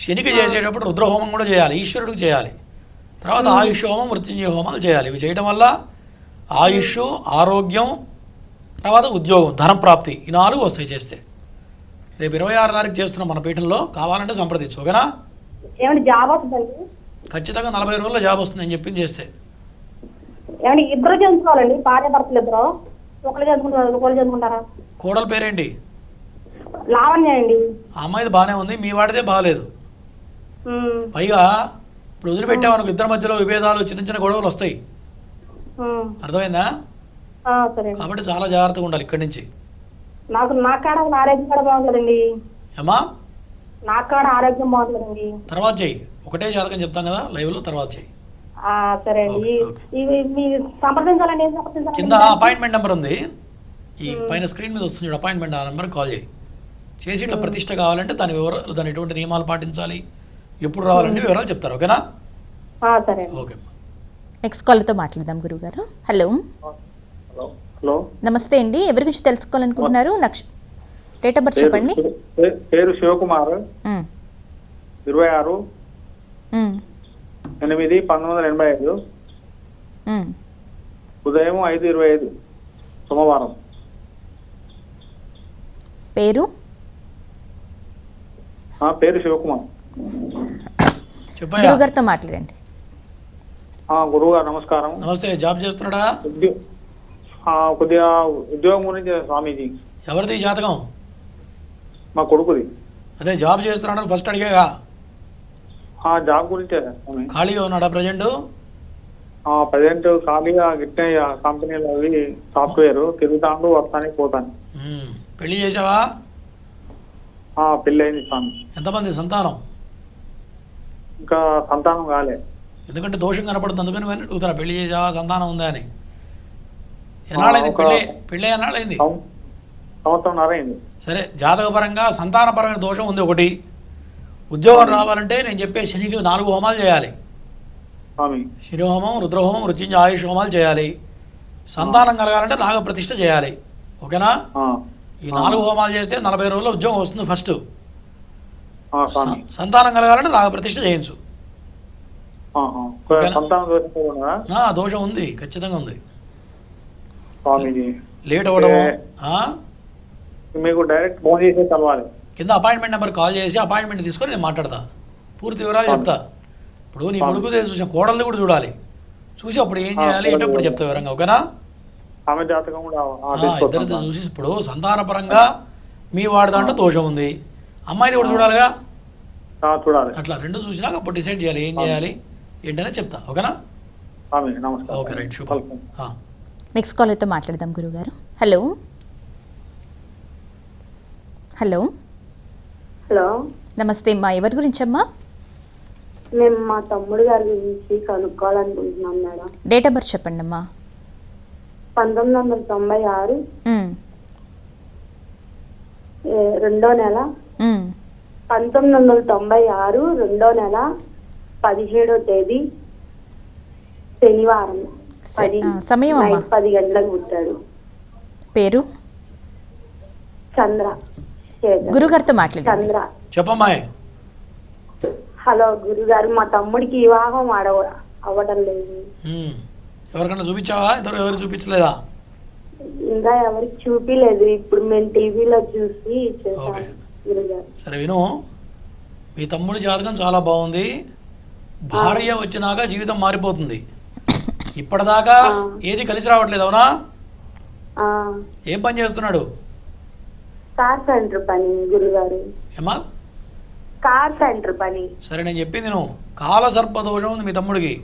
శనికి చేసేటప్పుడు రుద్రహోమం కూడా చేయాలి, ఈశ్వరుడికి చేయాలి. తర్వాత ఆయుష్ హోమం, మృత్యుంజయ హోమాలు చేయాలి. ఇవి చేయడం వల్ల ఆయుష్, ఆరోగ్యం, తర్వాత ఉద్యోగం, ధనం ప్రాప్తి, ఈ 4 వస్తాయి చేస్తే. రేపు 26 తారీఖు చేస్తున్నాం మన పీఠంలో, కావాలంటే సంప్రదించు. ఓకేనా? ఏమంటే జాబ్ వస్తుందండి? ఖచ్చితంగా 40 రోజుల్లో జాబ్ వస్తుంది నేను చెప్పింది చేస్తే. ఏమంటే ఇద్దరు చదువుకోవాలండి, భార్య భర్తలు ఇద్దరు? ఒకళ్ళు చదువుకుంటారు, ఒకళ్ళు చదువుకుంటారా? కోడల పేరేంటి? లావణ్య అండి. ఆ అమ్మాయిది బాగానే ఉంది, మీ వాడిదే బాగాలేదు. పైగా ఇప్పుడు వదిలిపెట్టామనుకో ఇద్దరి మధ్యలో విభేదాలు, చిన్న చిన్న గొడవలు వస్తాయి. అర్థమైందా? సరే. కాబట్టి చాలా జాగ్రత్తగా ఉండాలి ఇక్కడి నుంచి. నా కాడ ఆరోగ్యం కూడా బాగుంటుందండి. ఏమా? నా కాడ ఆరోగ్యం బాగుంటుందండి. తర్వాత చెయ్యి, ఒకటే జాతకం చెప్తాం కదా లైవ్లో, తర్వాత చెయ్యి. సరే అండి. ఇవి మీ సంప్రదించాలండి, ఏం సంప్రదించాలి? కింద అపాయింట్మెంట్ నెంబర్ ఉంది, ఈ పైన స్క్రీన్ మీద వస్తుంది అపాయింట్మెంట్, ఆ నెంబర్కి కాల్ చేయి. చేసి ఇట్లా ప్రతిష్ట కావాలంటే దాని వివరాలు, దాని ఎటువంటి నియమాలు పాటించాలి, ఎప్పుడు రావాలంటే వివరాలు చెప్తారు. ఓకేనా? సరే. ఓకే. నెక్స్ట్ కాల్తో మాట్లాడదాం గురుగారు. హలో, హలో, నమస్తే అండి. ఎవరి గురించి తెలుసుకోవాలనుకుంటున్నారు? డేట్ ఆఫ్ బర్త్ చెప్పండి. పేరు శివకుమార్, 26/8/1985, ఉదయం 5:25 సోమవారం. పేరు? పేరు శివకుమార్. చెప్పయ్యా. గురుగారితో మాట్లాడండి. గురువుగారు నమస్కారం. నమస్తే. జాబ్ చేస్తున్నాడా? కొద్దిగా ఉద్యోగం గురించి స్వామీజీ. ఎవరిది జాతకం? మా కొడుకుది. అదే జాబ్ చేస్తున్నాడని ఫస్ట్ అడిగాగా. జాబ్ గురించే. ఖాళీగా ఉన్నాడా ప్రజెంట్? ప్రజెంట్ ఖాళీగా గిట్టే కంపెనీలో అవి సాఫ్ట్వేర్ తిరుగుతాను, వస్తాను పోతాను. పెళ్లి చేసావా? పెళ్ళి అయింది స్వామి. ఎంతమంది సంతానం? ఇంకా సంతానం కాలే. ఎందుకంటే దోషం కనపడుతుంది, అందుకని నేను అడుగుతున్నా, పెళ్లి చేసావా, సంతానం ఉందా అని. ఎన్నాళ్ళైంది పెళ్ళి ఎన్నాళ్ళైంది? సంవత్సరంన్నర అయింది. సరే, జాతకపరంగా సంతానపరమైన దోషం ఉంది ఒకటి. ఉద్యోగం రావాలంటే నేను చెప్పే శనికి 4 హోమాలు చేయాలి. శని హోమం, రుద్రహోమం, మృత్యుంజయ, ఆయుష్ హోమాలు చేయాలి. సంతానం కలగాలంటే నాగప్రతిష్ఠ చేయాలి. ఓకేనా? ఈ 4 హోమాలు చేస్తే 40 రోజుల్లో ఉద్యోగం వస్తుంది ఫస్ట్. సంతానం కలగాలంటే నాగప్రతిష్ఠ చేయించు. దోషం ఉంది, ఖచ్చితంగా ఉంది. లేట్ అవ్వడము. మీకు డైరెక్ట్ ఫోన్ చేసి కలవాలి. కింద అపాయింట్మెంట్ నెంబర్ కాల్ చేసి అపాయింట్మెంట్ తీసుకొని నేను మాట్లాడతా, పూర్తి వివరాలు చెప్తా. ఇప్పుడు నీ కొడుకు చూసాం, కోడల్ని కూడా చూడాలి. చూసి అప్పుడు ఏం చేయాలి ఏంటో ఇప్పుడు చెప్తా వివరంగా. ఓకేనా? ఇద్దరితో చూసి ఇప్పుడు సంతానపరంగా మీ వాడి దాంట్లో దోషం ఉంది, అమ్మాయిది కూడా చూడాలిగా. అట్లా 2 చూసినాక అప్పుడు డిసైడ్ చేయాలి ఏం చేయాలి ఏంటనే చెప్తా. ఓకేనా? Okay, right. శుభం. నెక్స్ట్ కాల్ అయితే మాట్లాడదాం గురుగారు. హలో, హలో, హలో, నమస్తే అమ్మా. ఎవరి గురించి అమ్మా? మేము మా తమ్ముడు గారి గురించి కనుక్కోవాలనుకుంటున్నాం మేడం. డేట్ ఆఫ్ బర్త్ చెప్పండి అమ్మా. 1996 2వ నెల 1996 2వ నెల 17వ తేదీ శనివారం సమయం 10 గంటలకు పుట్టాడు. పేరు? చంద్ర. గురుగారితో మాట్లాడండి. చంద్ర. చెప్పమ్మా. హలో గురుగారు, మా తమ్ముడికి వివాహం అవ్వడం లేదు. ఎవరికన్నా చూపించావా? ఎవరు చూపించలేదా? ఇంకా ఎవరికి చూపించలేదు. ఇప్పుడు మేము టీవీలో చూసి గురుగారు. సరే విను, మీ తమ్ముడి జాతకం చాలా బాగుంది. భార్య వచ్చినాక జీవితం మారిపోతుంది. ఇప్పటిదాకా ఏది కలిసి రావట్లేదు, అవునా? ఏం పని చేస్తున్నాడు? కార్ సెంటర్ పని గురుగారు. ఏమా? కార్ సెంటర్ పని. సరే, నేను చెప్పింది నువ్వు. కాల సర్పదోషం ఉంది మీ తమ్ముడికి.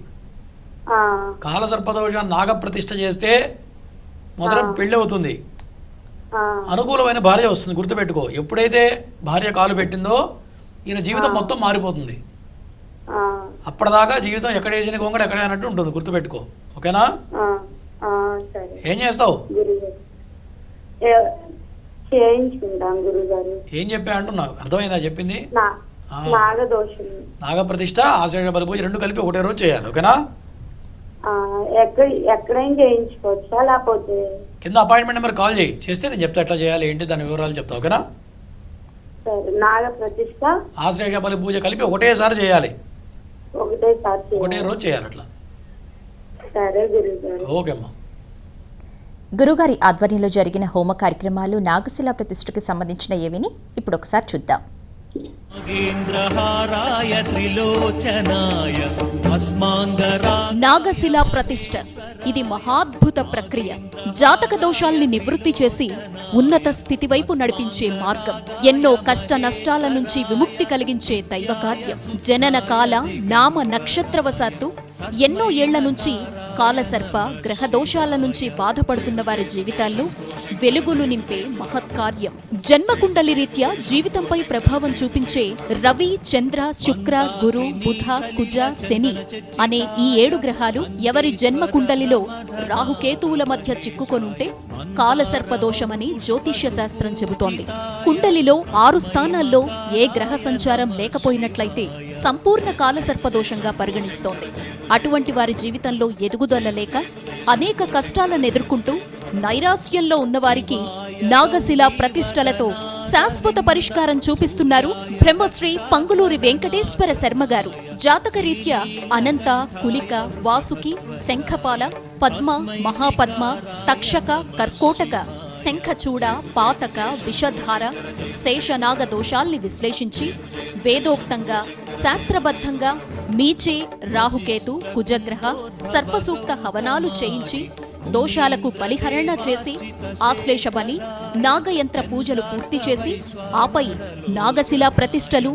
కాల సర్పదోషాన్ని నాగప్రతిష్ఠ చేస్తే మొదట పెళ్ళి అవుతుంది, అనుకూలమైన భార్య వస్తుంది. గుర్తుపెట్టుకో, ఎప్పుడైతే భార్య కాలు పెట్టిందో ఈయన జీవితం మొత్తం మారిపోతుంది. అప్పటిదాకా జీవితం ఎక్కడేసిన గొంగడు ఎక్కడే అన్నట్టు ఉంటుంది. గుర్తుపెట్టుకో. ఓకేనా? ఏం చేస్తావు? ఏం చెప్పా అంటున్నావు? అర్థమైందా చెప్పింది? నాగప్రతిష్ఠ, ఆశ్రయ బలిపూజ 2 కలిపి ఒకటే రోజు చేయాలి. ఓకేనా? ఎక్కడైనా చేయించుకోవచ్చా లేకపోతే? కింద అపాయింట్మెంట్ నెంబర్ కాల్ చేయి, చేస్తే నేను చెప్తా ఎట్లా చేయాలి ఏంటి దాని వివరాలు చెప్తా. ఓకేనా? నాగప్రతిష్ఠ, ఆశ్రయ బలిపూజ కలిపి ఒకటేసారి చేయాలి, ఒకటే రోజు చేయాలి అట్లా. సరే గురుగారు. ఓకే అమ్మా. గురుగారి ఆధ్వర్యంలో జరిగిన హోమ కార్యక్రమాలు నాగశిలా ప్రతిష్ఠకి సంబంధించిన ఏవిని ఇప్పుడు ఒకసారి చూద్దాం. నాగేంద్రహారాయ త్రిలోచనాయ నాగశిలా ప్రతిష్ఠ ఇది మహాద్భుత ప్రక్రియ. జాతక దోషాల్ని నివృత్తి చేసి ఉన్నత స్థితి వైపు నడిపించే మార్గం. ఎన్నో కష్ట నష్టాల నుంచి విముక్తి కలిగించే దైవ కార్యం. జనన కాల నామ నక్షత్రవశాత్తు ఎన్నో ఏళ్ల నుంచి కాలసర్ప గ్రహ దోషాల నుంచి బాధపడుతున్న వారి జీవితాల్లో వెలుగులు నింపే మహత్కార్యం. జన్మకుండలి రీత్యా జీవితంపై ప్రభావం చూపించే రవి, చంద్ర, శుక్ర, గురు, బుధ, కుజ, శని అనే ఈ 7 గ్రహాలు ఎవరి జన్మకుండలిలో రాహుకేతువుల మధ్య చిక్కుకొనుంటే కాలసర్ప దోషమని జ్యోతిష్య శాస్త్రం చెబుతోంది. కుండలిలో 6 స్థానాల్లో ఏ గ్రహ సంచారం లేకపోయినట్లయితే సంపూర్ణ కాలసర్ప దోషంగా పరిగణిస్తోంది. అటువంటి వారి జీవితంలో ఎదుగుదల లేక అనేక కష్టాలను ఎదుర్కొంటూ నైరాశ్యంలో ఉన్నవారికి నాగశిలా ప్రతిష్టలతో శాశ్వత పరిష్కారం చూపిస్తున్నారు బ్రహ్మశ్రీ పంగులూరి వెంకటేశ్వర శర్మ గారు. జాతకరీత్యా అనంత, కులిక, వాసుకి, శంఖపాల, పద్మ, మహాపద్మ, తక్షక, కర్కోటక, శంఖచూడ, పాతక, విషధార, శేషనాగ దోషాల్ని విశ్లేషించి వేదోక్తంగా శాస్త్రబద్ధంగా మీచే, రాహుకేతు, కుజగ్రహ, సర్పసూక్త హవనాలు చేయించి దోషాలకు బలిహరణ చేసి ఆశ్లేష బలి, నాగయంత్ర పూజలు పూర్తి చేసి ఆపై నాగశిలా ప్రతిష్టలు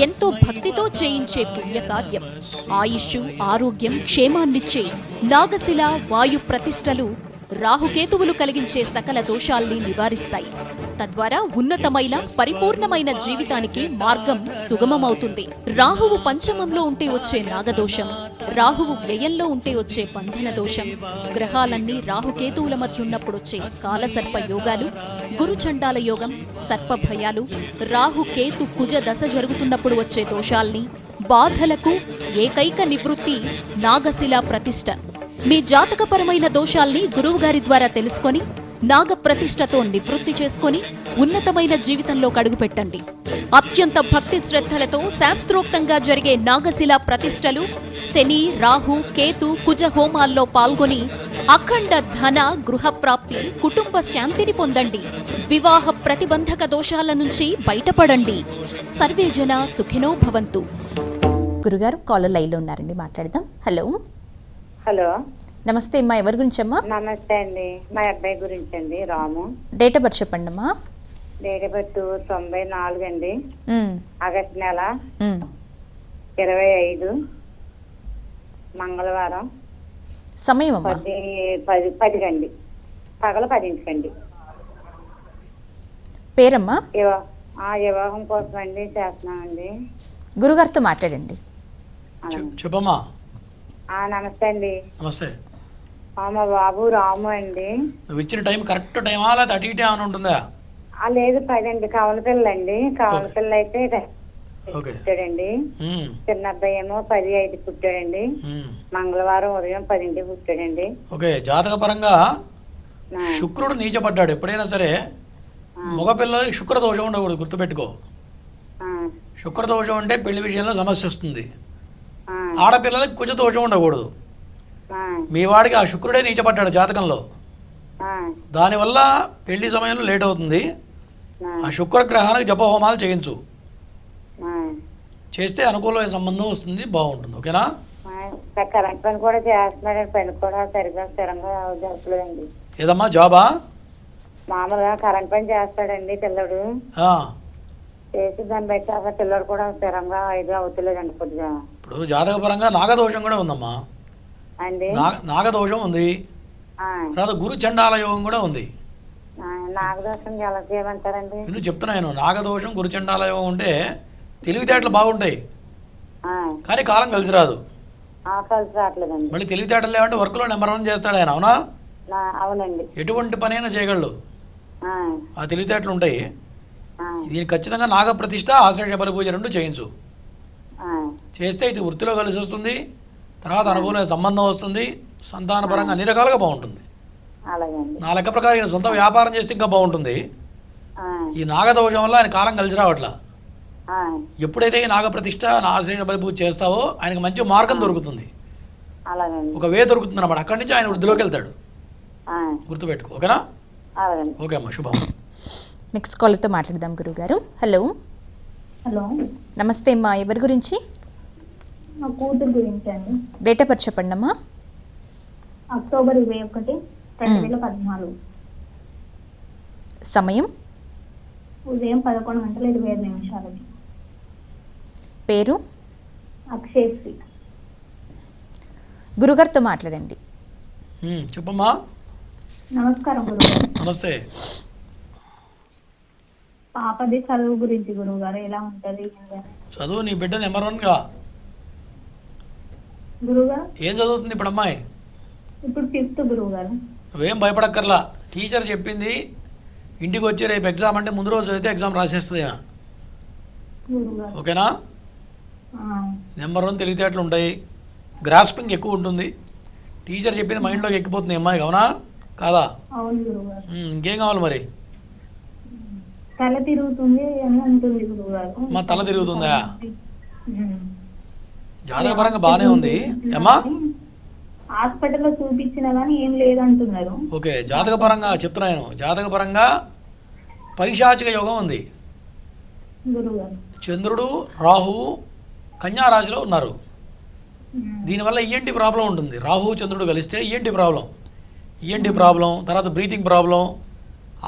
ఎంతో భక్తితో చేయించే పుణ్యకార్యం. ఆయుష్షు, ఆరోగ్యం, క్షేమాన్నిచ్చే నాగశిలా వాయు ప్రతిష్టలు రాహుకేతువులు కలిగించే సకల దోషాల్ని నివారిస్తాయి. తద్వారా ఉన్నతమైన పరిపూర్ణమైన జీవితానికి మార్గం సుగమమవుతుంది. రాహువు పంచమంలో ఉంటే వచ్చే నాగదోషం, రాహువు వ్యయంలో ఉంటే వచ్చే బంధన దోషం, గ్రహాలన్నీ రాహుకేతువుల మధ్య ఉన్నప్పుడు వచ్చే కాలసర్ప యోగాలు, గురుచండాల యోగం, సర్పభయాలు, రాహుకేతు కుజ దశ జరుగుతున్నప్పుడు వచ్చే దోషాల్ని, బాధలకు ఏకైక నివృత్తి నాగశిలా ప్రతిష్ఠ. మీ జాతకపరమైన దోషాల్ని గురువుగారి ద్వారా తెలుసుకొని నాగ ప్రతిష్టతో నివృత్తి చేసుకొని ఉన్నతమైన జీవితంలో అడుగుపెట్టండి. అత్యంత భక్తి శ్రద్ధలతో శాస్త్రోక్తంగా జరిగే నాగశిలా ప్రతిష్టలు శని, రాహు, కేతు, కుజ హోమాల్లో పాల్గొని అఖండ ధన, గృహప్రాప్తి, కుటుంబ శాంతిని పొందండి. వివాహ ప్రతిబంధక దోషాల నుంచి బయటపడండి. సర్వే జన సుఖినో భవంతు. గురుగారు కాలర్ లైన్లో ఉన్నారండి, మాట్లాడదాం. హలో హలో, నమస్తే అమ్మా, ఎవరి గురించి అమ్మా? నమస్తే అండి. మా అబ్బాయి గురించి అండి, రాము. డేట్ ఆఫ్ బర్త్ చెప్పండి అమ్మా. డేట్ ఆఫ్ బర్త్ 94 అండి. మ్, ఆగస్టు నెల మ్. 25 మంగళవారం సమయం అమ్మా? 10 కండి, పగల 10 కండి. పేరమ్మా? వివాహం కోసం అండి చేస్తున్నామండి. గురుగారితో మాట్లాడండి. చెప్పమ్మా. నమస్తే అండి. నమస్తే. మా బాబు రాము అండి. నువ్వు ఇచ్చిన టైం కరెక్ట్ టైమా లేదా అటు ఇటే ఏమైనా ఉంటుందా? లేదు 10 అండి. కవల పిల్ల అండి. కవల పిల్ల అయితే ఓకే. పుట్టాడండి. మ్, చిన్న అబ్బాయి ఏమో 10:05 పుట్టాడండి. మ్. మంగళవారం ఉదయం 10 పుట్టాడండి. ఓకే. జాతక పరంగా శుక్రుడు నీచపడ్డాడు. ఎప్పుడైనా సరే మగపిల్లలకి శుక్రదోషం ఉండకూడదు, గుర్తుపెట్టుకో. శుక్రదోషం అంటే పెళ్లి విషయంలో సమస్య వస్తుంది. ఆడపిల్లలకి కుజదోషం ఉండకూడదు. మీ వాడికి ఆ శుక్రుడే నీచపడ్డాడు జాతకంలో. దానివల్ల పెళ్లి సమయంలో లేట్ అవుతుంది. ఆ శుక్రగ్రహానికి జపహోమాలు చేయించు. చేస్తే అనుకూలమైన సంబంధం వస్తుంది, బాగుంటుంది. ఓకేనా? కరెంట్ పని కూడా చేస్తున్నాడు. పని కూడా సరిగ్గా స్థిరంగా జరపలేదండి. ఏదమ్మా జాబా? మామూలుగా కరెంట్ పని చేస్తాడండి పిల్లడు. చేసి దాన్ని బట్టి అసలు పిల్లడు కూడా స్థిరంగా ఇది అవుతలేదండి కొద్దిగా. ఇప్పుడు జాతక పరంగా నాగదోషం కూడా ఉందమ్మా. అండి నాగదోషం ఉంది, తర్వాత గురు చండాల యోగం కూడా ఉంది. నాగదోషం ఎలా చేయమంటారండి? నేను చెప్తున్నాను, నాగదోషం గురు చండాల యోగం ఉంటే తెలివితేటలు బాగుంటాయి, కానీ కాలం కలిసి రాదు. కలిసి రావట్లేదండి. మళ్ళీ తెలివితేటలు లేవంటే వర్క్లో నెంబర్ 1 చేస్తాడు ఆయన. అవునా? అవునండి. ఎటువంటి పనైనా చేయగలడు, ఆ తెలివితేటలు ఉంటాయి. దీనికి ఖచ్చితంగా నాగప్రతిష్ఠ, ఆశ్లేష బలి పూజ 2 చేయించు. చేస్తే ఇటు వృత్తిలో కలిసి వస్తుంది, తర్వాత అనుకూలమైన సంబంధం వస్తుంది, సంతానపరంగా అన్ని రకాలుగా బాగుంటుంది. నా లెక్క ప్రకారం ఈయన సొంత వ్యాపారం చేస్తే ఇంకా బాగుంటుంది. ఈ నాగదోషం వల్ల ఆయన కాలం కలిసి రావట్లా. ఎప్పుడైతే ఈ నాగప్రతిష్ఠ, ఆశ్లేష బలి పూజ చేస్తావో ఆయనకు మంచి మార్గం దొరుకుతుంది, ఒక వే దొరుకుతుంది అన్నమాట. అక్కడి నుంచి ఆయన వృద్ధిలోకి వెళ్తాడు. ఆ, గుర్తుపెట్టుకో, ఓకేనా? అలాగండి. ఓకే అమ్మా, శుభం. నెక్స్ట్ కాలర్తో మాట్లాడదాం గురుగారు. హలో, హలో, నమస్తే అమ్మా, ఎవరి గురించి? మా కూతురు గురించి అండి. డేట్ ఆఫ్ బర్త్ చెప్పండి అమ్మా. అక్టోబర్ 21, 2014. సమయం? ఉదయం 11:25. పేరు? అక్షయశ్రీ. గురుగారితో మాట్లాడండి. చెప్పమ్మా. నమస్కారం గురుగారు. నమస్తే. పాపది చదువు గురించి గురువుగారు ఎలా ఉంటది? చదువు నీ బిడ్డ నెంబర్ 1గా. గురువుగారు ఏం చదువుతుంది ఇప్పుడు అమ్మాయి? ఇప్పుడు 5th గురువుగారు. నువ్వేం భయపడక్కర్లా. టీచర్ చెప్పింది, ఇంటికి వచ్చి రేపు ఎగ్జామ్ అంటే ముందు రోజు అయితే ఎగ్జామ్ రాసేస్తుంది. గురువుగారు ఓకేనా? నెంబర్ 1 తెలివితేటలు ఉంటాయి, గ్రాస్పింగ్ ఎక్కువ ఉంటుంది. టీచర్ చెప్పింది మైండ్లోకి ఎక్కిపోతుంది అమ్మాయి, అవునా కాదా? అవును గురువుగారు. ఇంకేం కావాలి మరి? తల తిరుగుతుంది అని అంటుంది గురువుగారు. మా తల తిరుగుతుందా? జాతకపరంగా బాగానే ఉంది అమ్మా. హాస్పిటల్లో చూపించినా కానీ ఏం లేదంటున్నారు. ఓకే, జాతకపరంగా చెప్తున్నాను. జాతకపరంగా పైశాచిక యోగం ఉంది. గురువుగారు చంద్రుడు, రాహువు కన్యా రాశిలో ఉన్నారు. దీనివల్ల ఈఎన్టీ ప్రాబ్లం ఉంటుంది. రాహువు చంద్రుడు కలిస్తే ఈఎన్టీ ప్రాబ్లం, తర్వాత బ్రీతింగ్ ప్రాబ్లం,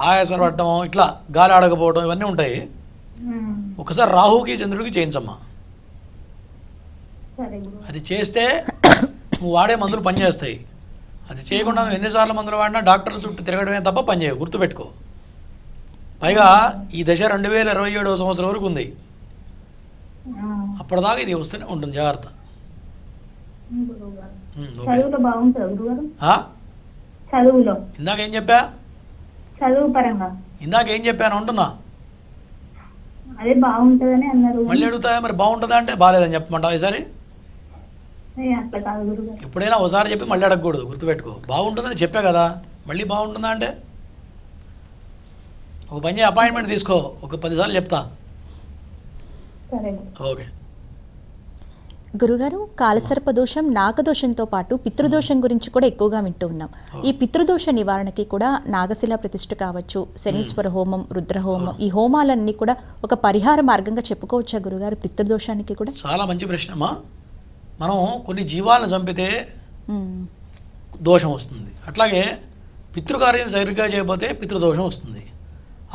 ఆయాసం పట్టడం, ఇట్లా గాలి ఆడకపోవడం, ఇవన్నీ ఉంటాయి. ఒకసారి రాహుకి చంద్రుడికి చేయించమ్మా. సరే గురువు. అది చేస్తే నువ్వు వాడే మందులు పనిచేస్తాయి. అది చేయకుండా నువ్వు ఎన్నిసార్లు మందులు వాడినా డాక్టర్ల చుట్టూ తిరగడమే తప్ప పనిచేయవు, గుర్తుపెట్టుకో. పైగా ఈ దశ 2027వ సంవత్సరం వరకు ఉంది. అప్పటిదాకా ఇది వస్తూనే ఉంటుంది, జాగ్రత్త. గురువుగారు ఓకే. చదువులో బాగుంటుంది గురువుగారు. ఆ? చదువులో ఇందాక ఏం చెప్పా? చదువు పరంగా ఇందాక ఏం చెప్పాను అంటున్నా. అదే బాగుంటుందని అన్నారు. మళ్ళీ అడుగుతా, మరి బాగుంటుందా అంటే బాగాలేదని చెప్పమంటావు ఈసారి? అట్లా కాదు గురువుగారు. ఎప్పుడైనా ఒకసారి చెప్పి మళ్ళీ అడగకూడదు, గుర్తుపెట్టుకో. బాగుంటుందని చెప్పా కదా, మళ్ళీ బాగుంటుందా అంటే? ఒక పని చేయి, అపాయింట్మెంట్ తీసుకో, ఒక 10 సార్లు చెప్తా. సరే ఓకే. గురుగారు, కాలసర్ప దోషం, నాగదోషంతో పాటు పితృదోషం గురించి కూడా ఎక్కువగా వింటూ ఉన్నాం. ఈ పితృదోష నివారణకి కూడా నాగశిల ప్రతిష్ఠ కావచ్చు, శనీశ్వర హోమం, రుద్రహోమం, ఈ హోమాలన్నీ కూడా ఒక పరిహార మార్గంగా చెప్పుకోవచ్చా గురుగారు పితృదోషానికి కూడా? చాలా మంచి ప్రశ్నమ్మా. మనం కొన్ని జీవాలను చంపితే దోషం వస్తుంది. అట్లాగే పితృకార్యం సరిగ్గా చేయకపోతే పితృదోషం వస్తుంది.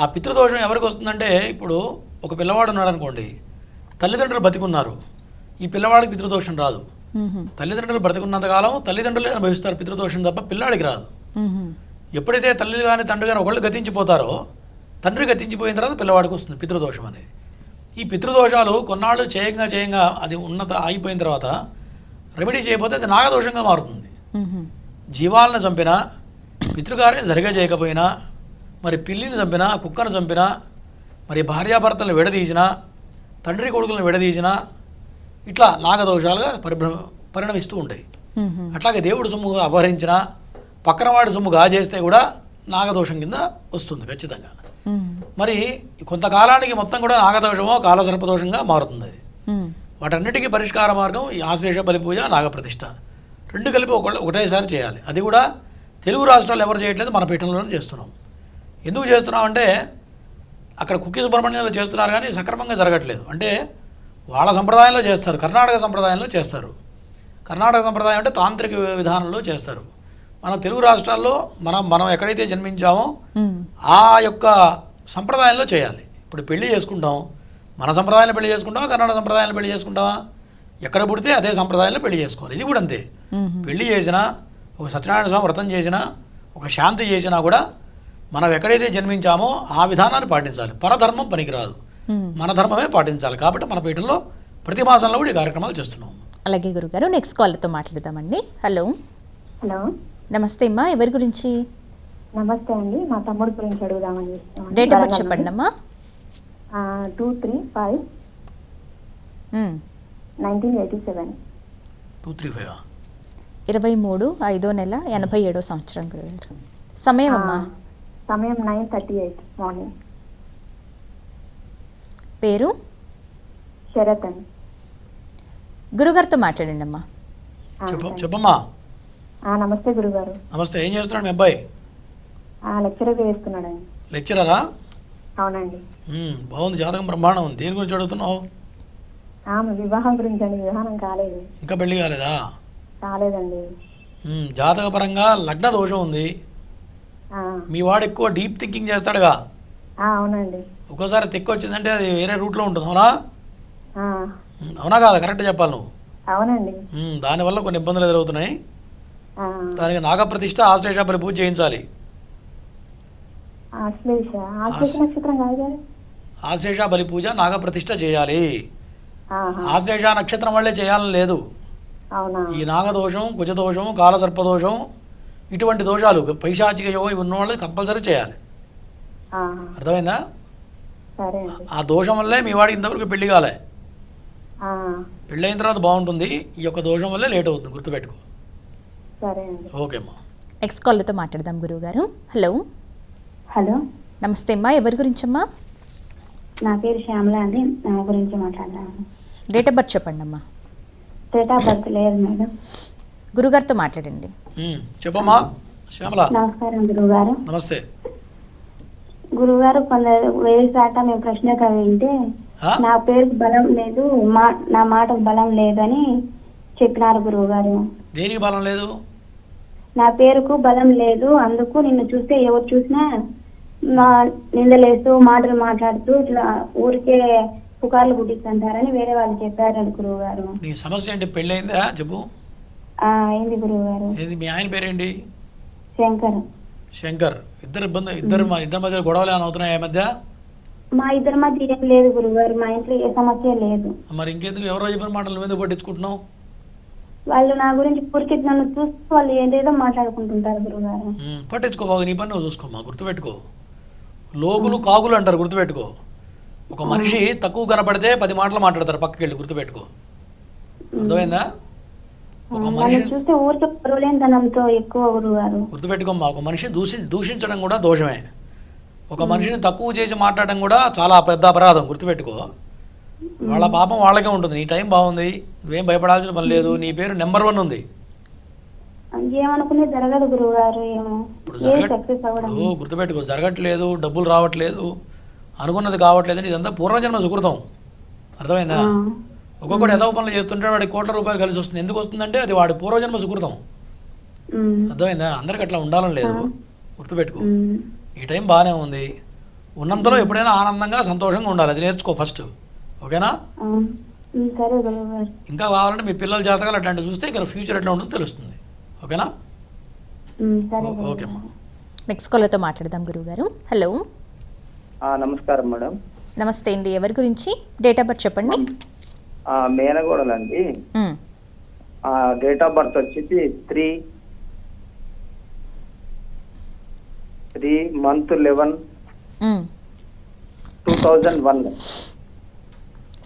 ఆ పితృదోషం ఎవరికి వస్తుందంటే, ఇప్పుడు ఒక పిల్లవాడు ఉన్నాడు అనుకోండి, తల్లిదండ్రులు బతికున్నారు, ఈ పిల్లవాడికి పితృదోషం రాదు. తల్లిదండ్రులు బ్రతికున్నంతకాలం తల్లిదండ్రులే అనుభవిస్తారు పితృదోషం తప్ప పిల్లాడికి రాదు. ఎప్పుడైతే తల్లి కానీ తండ్రి కానీ ఒకళ్ళు గతించిపోతారో, తండ్రి గతించిపోయిన తర్వాత పిల్లవాడికి వస్తుంది పితృదోషం అనేది. ఈ పితృదోషాలు కొన్నాళ్ళు చేయంగా అది ఉన్నత అయిపోయిన తర్వాత రెమెడీ చేయకపోతే అది నాగదోషంగా మారుతుంది. జీవాలను చంపినా, పితృకార్యం సరిగా చేయకపోయినా, మరి పిల్లిని చంపినా, కుక్కను చంపినా, మరి భార్యాభర్తలను విడదీసినా, తండ్రి కొడుకులను విడదీసినా, ఇట్లా నాగదోషాలుగా పరిణమిస్తూ ఉంటాయి. అట్లాగే దేవుడు సొమ్ము అపహరించినా, పక్కన వాడి సొమ్ము గాజేస్తే కూడా నాగదోషం కింద వస్తుంది ఖచ్చితంగా. మరి కొంతకాలానికి మొత్తం కూడా నాగదోషమో కాలసర్పదోషంగా మారుతుంది అది. వాటన్నిటికీ పరిష్కార మార్గం ఈ ఆశ్లేష బలిపూజ, నాగప్రతిష్ఠ 2 కలిపి ఒకటేసారి చేయాలి. అది కూడా తెలుగు రాష్ట్రాలు ఎవరు చేయట్లేదు, మన పీఠంలోనే చేస్తున్నాం. ఎందుకు చేస్తున్నాం అంటే, అక్కడ కుక్కి సుబ్రహ్మణ్యంలో చేస్తున్నారు కానీ సక్రమంగా జరగట్లేదు. అంటే వాళ్ళ సంప్రదాయంలో చేస్తారు, కర్ణాటక సంప్రదాయంలో చేస్తారు. కర్ణాటక సంప్రదాయం అంటే తాంత్రిక విధానంలో చేస్తారు. మన తెలుగు రాష్ట్రాల్లో మనం ఎక్కడైతే జన్మించామో ఆ యొక్క సంప్రదాయంలో చేయాలి. ఇప్పుడు పెళ్లి చేసుకుంటాం, మన సంప్రదాయంలో పెళ్లి చేసుకుంటామా, కర్ణాటక సంప్రదాయంలో పెళ్లి చేసుకుంటామా? ఎక్కడ పుడితే అదే సంప్రదాయంలో పెళ్లి చేసుకోవాలి. ఇది కూడా అంతే. పెళ్లి చేసినా, ఒక సత్యనారాయణ స్వామి వ్రతం చేసినా, ఒక శాంతి చేసినా కూడా మనం ఎక్కడైతే జన్మించామో ఆ విధానాన్ని పాటించాలి. పరధర్మం పనికిరాదు, మన ధర్మమే పాటించాలి. కాబట్టి మన పీఠంలో ప్రతి మాసంలో కూడా ఈ కార్యక్రమాలు చేస్తున్నాం. అలాగే గురుగారు, నెక్స్ట్ కాల్తో మాట్లాడదామండి. హలో, హలో, నమస్తే అమ్మా, ఎవరి గురించి? నమస్తే అండి. మా తమ్ముడు గురించి అడుగుదామని చూస్తున్నాను. డేట్ ఆఫ్ బర్త్ చెప్పండి అమ్మా. 2/3/1987. 235 23/5/87 సంవత్సరం గురుగారు. సమయం అమ్మా? సమయం 9:38 మార్నింగ్. పేరు? శరత్ అండి. గురుగారితో మాట్లాడండి అమ్మా. చెప్పమ్మా. నమస్తే గురుగారు. నమస్తే, ఏం చేస్తున్నాడు మీ అబ్బాయి? లెక్చరర్ చేస్తున్నాడండి. లెక్చరరా? అవునండి. బాగుంది, జాతకం బ్రహ్మాండం ఉంది. దేని గురించి అడుగుతున్నావు? వివాహం గురించి అండి. వివాహం కాలేదు. ఇంకా పెళ్లి కాలేదా? కాలేదండి. జాతకపరంగా లగ్న దోషం ఉంది. మీ వాడు ఎక్కువ డీప్ థింకింగ్ చేస్తాడుగా? అవునండి. ఒక్కోసారి తెక్కు వచ్చిందంటే అది వేరే రూట్లో ఉంటుంది. అవునా? అవునా కాదా? కరెక్ట్ చెప్పాలి నువ్వు. అవునండి. దానివల్ల కొన్ని ఇబ్బందులు ఎదురవుతున్నాయి. దానికి నాగప్రతిష్ఠ ఆశ్లేష బలి పూజ చేయించాలి. ఆశ్లేష బలి పూజ నాగప్రతిష్ఠ చేయాలి. ఆశ్లేష నక్షత్రం వల్లే చేయాలని లేదు. ఈ నాగదోషం, కుజదోషం, కాలసర్పదోషం ఇటువంటి దోషాలు, పైశాచిక యోగం ఇవి ఉన్న వాళ్ళు కంపల్సరీ చేయాలి. అర్థమైందా? ఆ దోషం వల్లే మీ వాడికి ఇంతవరకు పెళ్లి కాలే. పెళ్ళైన తర్వాత బాగుంటుంది. ఈ యొక్క దోషం వల్లే లేట్ అవుతుంది, గుర్తుపెట్టుకో. ఓకే అమ్మా. నెక్స్ట్ కాల్తో మాట్లాడదాం గురువు గారు. హలో. హలో, నమస్తే అమ్మా, ఎవరి గురించమ్మా? నా పేరు శ్యామల అండి. నా గురించి మాట్లాడదాము. డేట్ ఆఫ్ బర్త్ చెప్పండి అమ్మా. డేట్ ఆఫ్ బర్త్ లేదు మేడం. గురుగారితో మాట్లాడండి. చెప్పమ్మా శ్యామల. నమస్కారం గురుగారు. నమస్తే గురుగారు. కొందరు వేరే చాట మేము ప్రశ్న వింటే నా పేరుకు బలం లేదు, నా మాటకు బలం లేదని చెప్పినారు గురువు గారు. దేనికి బలం లేదు? నా పేరుకు బలం లేదు, అందుకు నిన్ను చూస్తే ఎవరు చూసినా నిందలేస్తూ మాటలు మాట్లాడుతూ ఇట్లా ఊరికే పుకార్లు గుట్టిస్తుంటారని వేరే వాళ్ళు చెప్పారు గురువు గారు. నీ సమస్య ఏంటి? పెళ్ళయిందా చెప్పు. అయింది గురువు గారు. మీ ఆయన పేరేంటి? శంకర్. శంకర్. ఇద్దరి మధ్య గొడవలు ఏమైనా అవుతున్నాయి ఈ మధ్య? మా ఇద్దరి మధ్య ఏం లేదు గురువు గారు. మా ఇంట్లో ఏ సమస్య లేదు. మరి ఇంకెందుకు ఎవరో చెప్పిన మాటలు నువ్వెందుకు పట్టించుకుంటున్నావు? వాళ్ళు నా గురించి ఊరికి నన్ను చూస్తూ వాళ్ళు ఏదేదో మాట్లాడుకుంటుంటారు గురుగారు. పట్టించుకోబాగు, నీ పని నువ్వు చూసుకోమా, గుర్తుపెట్టుకో. లోకులు కాకులు అంటారు, గుర్తుపెట్టుకో. ఒక మనిషి తక్కువ కనపడితే 10 మాటలు మాట్లాడతారు పక్కకి వెళ్ళి, గుర్తుపెట్టుకో. అర్థమైందా? ఒక మనిషి చూస్తే ఊరికి పరువులేనితనంతో ఎక్కువ గురుగారు. గుర్తుపెట్టుకోమ్మా, ఒక మనిషిని దూషించడం కూడా దోషమే. ఒక మనిషిని తక్కువ చేసి మాట్లాడడం కూడా చాలా పెద్ద అపరాధం, గుర్తుపెట్టుకో. వాళ్ళ పాపం వాళ్ళకే ఉంటుంది. నీ టైం బాగుంది, నువ్వేం భయపడాల్సిన పని లేదు. నీ పేరు నెంబర్ 1 ఉంది. ఏమనుకునే జరగదు గురువు గారు. ఇప్పుడు గుర్తుపెట్టుకో, జరగట్లేదు, డబ్బులు రావట్లేదు, అనుకున్నది కావట్లేదు, ఇదంతా పూర్వజన్మ సుకృతం. అర్థమైందా? ఒక్కొక్కటి ఏదో పనులు చేస్తుంటే వాడికి కోట్ల రూపాయలు కలిసి వస్తుంది. ఎందుకు వస్తుందంటే అది వాడి పూర్వజన్మ సుకృతం. అర్థమైందా? అందరికి అట్లా ఉండాలని లేదు, గుర్తుపెట్టుకో. ఈ టైం బాగానే ఉంది. ఉన్నంతలో ఎప్పుడైనా ఆనందంగా సంతోషంగా ఉండాలి, అది నేర్చుకో ఫస్ట్. ఓకేనా? ఇంకా కావాలంటే మీ పిల్లల జాతకాలు అట్లాంటివి చూస్తే ఇక్కడ ఫ్యూచర్ ఎట్లా ఉంటుందో తెలుస్తుంది. ఓకేనా? ఓకే అమ్మా. నెక్స్ట్ కాల్తో మాట్లాడదాం గురువు గారు. హలో. నమస్కారం మేడం. నమస్తే అండి, ఎవరి గురించి? డేట్ ఆఫ్ బర్త్ చెప్పండి. మేనగోడలండి. డేట్ ఆఫ్ బర్త్ వచ్చేసి 3/11/2001.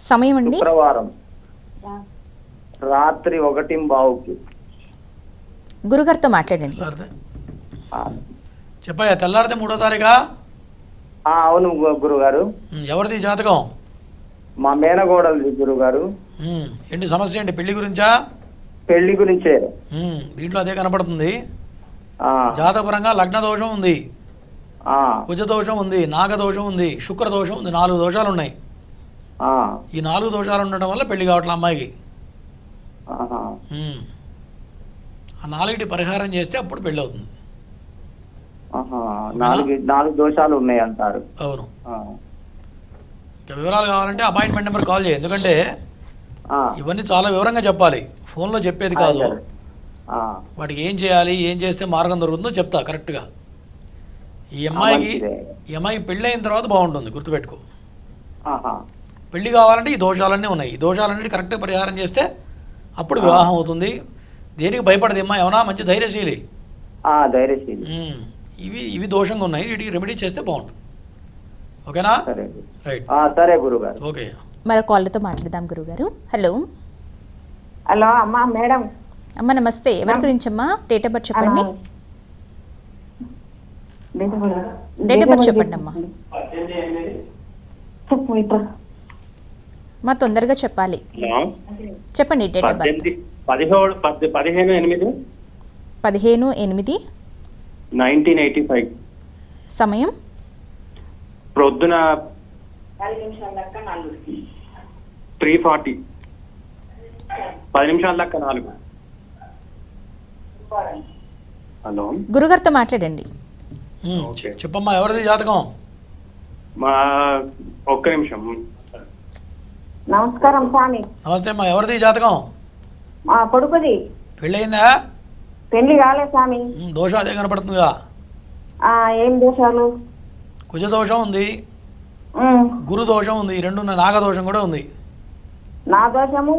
సమయం అండి? శుక్రవారం రాత్రి 1:15. గురుగారితో మాట్లాడండి. చెప్పయ్యా, తెల్లారితే 3వ తారీఖా? అవును గురుగారు. ఎవరిది జాతకం? మా మేనగోడలది గురుగారు. ఏంటి సమస్య? ఏంటి? పెళ్లి గురించా? పెళ్లి గురించే. దీంట్లో అదే కనపడుతుంది. జాతకపరంగా లగ్న దోషం ఉంది, కుజ దోషం ఉంది, నాగదోషం ఉంది, శుక్ర దోషం ఉంది. 4 దోషాలు ఉన్నాయి. ఈ 4 దోషాలు ఉండడం వల్ల పెళ్లి కావట్లే అమ్మాయికి. ఆ 4టి పరిహారం చేస్తే అప్పుడు పెళ్లి అవుతుంది. 4 దోషాలు ఉన్నాయి అంటారు. అవును. ఇంకా వివరాలు కావాలంటే అపాయింట్మెంట్ నెంబర్ కాల్ చేయి. ఎందుకంటే ఇవన్నీ చాలా వివరంగా చెప్పాలి, ఫోన్లో చెప్పేది కాదు. వాటికి ఏం చేయాలి, ఏం చేస్తే మార్గం దొరుకుతుందో చెప్తా కరెక్ట్గా. ఈ అమ్మాయికి పెళ్ళి అయిన తర్వాత బాగుంటుంది, గుర్తుపెట్టుకో. పెళ్లి కావాలంటే ఈ దోషాలన్నీ ఉన్నాయి. ఈ దోషాలన్నీ కరెక్ట్గా పరిహారం చేస్తే అప్పుడు వివాహం అవుతుంది. దేనికి భయపడదు అమ్మా, ఏమన్నా మంచి ధైర్యశీలి. ఇవి దోషంగా ఉన్నాయి, వీటికి రెమెడీ చేస్తే బాగుంటుంది. ఓకేనా? రైట్. సరే గురుగారు. ఓకే. మరో కాల్తో మాట్లాడదాం గురుగారు. హలో. హలో అమ్మా. మేడం. అమ్మ నమస్తే, ఎవరి గురించి అమ్మా? డేట్ ఆఫ్ బర్త్ చెప్పండి. డేట్ ఆఫ్ బర్త్ చెప్పండి అమ్మా. మా తొందరగా చెప్పాలి. చెప్పండి డేట్ ఆఫ్ బర్త్. 15/8. 15/8 1985 సమయం ప్రొద్దున 3:40 10 నిమిషాల దాకా 4. హలో గురుగారితో మాట్లాడండి. చెప్పమ్మా, ఎవరిది జాతకం? మా ఒక్క నిమిషం. నమస్కారం స్వామి. నమస్తే అమ్మా, ఎవరిది జాతకం? మా కొడుకుది పెళ్ళయిందా? పెళ్లి కాలే స్వామి. దోషం అదే కనపడుతుందిగా. ఏం దోషాలు? కుజ దోషం ఉంది, గురు దోషం ఉంది, ఈ రెండు నాగదోషం కూడా ఉంది. నాగదోషము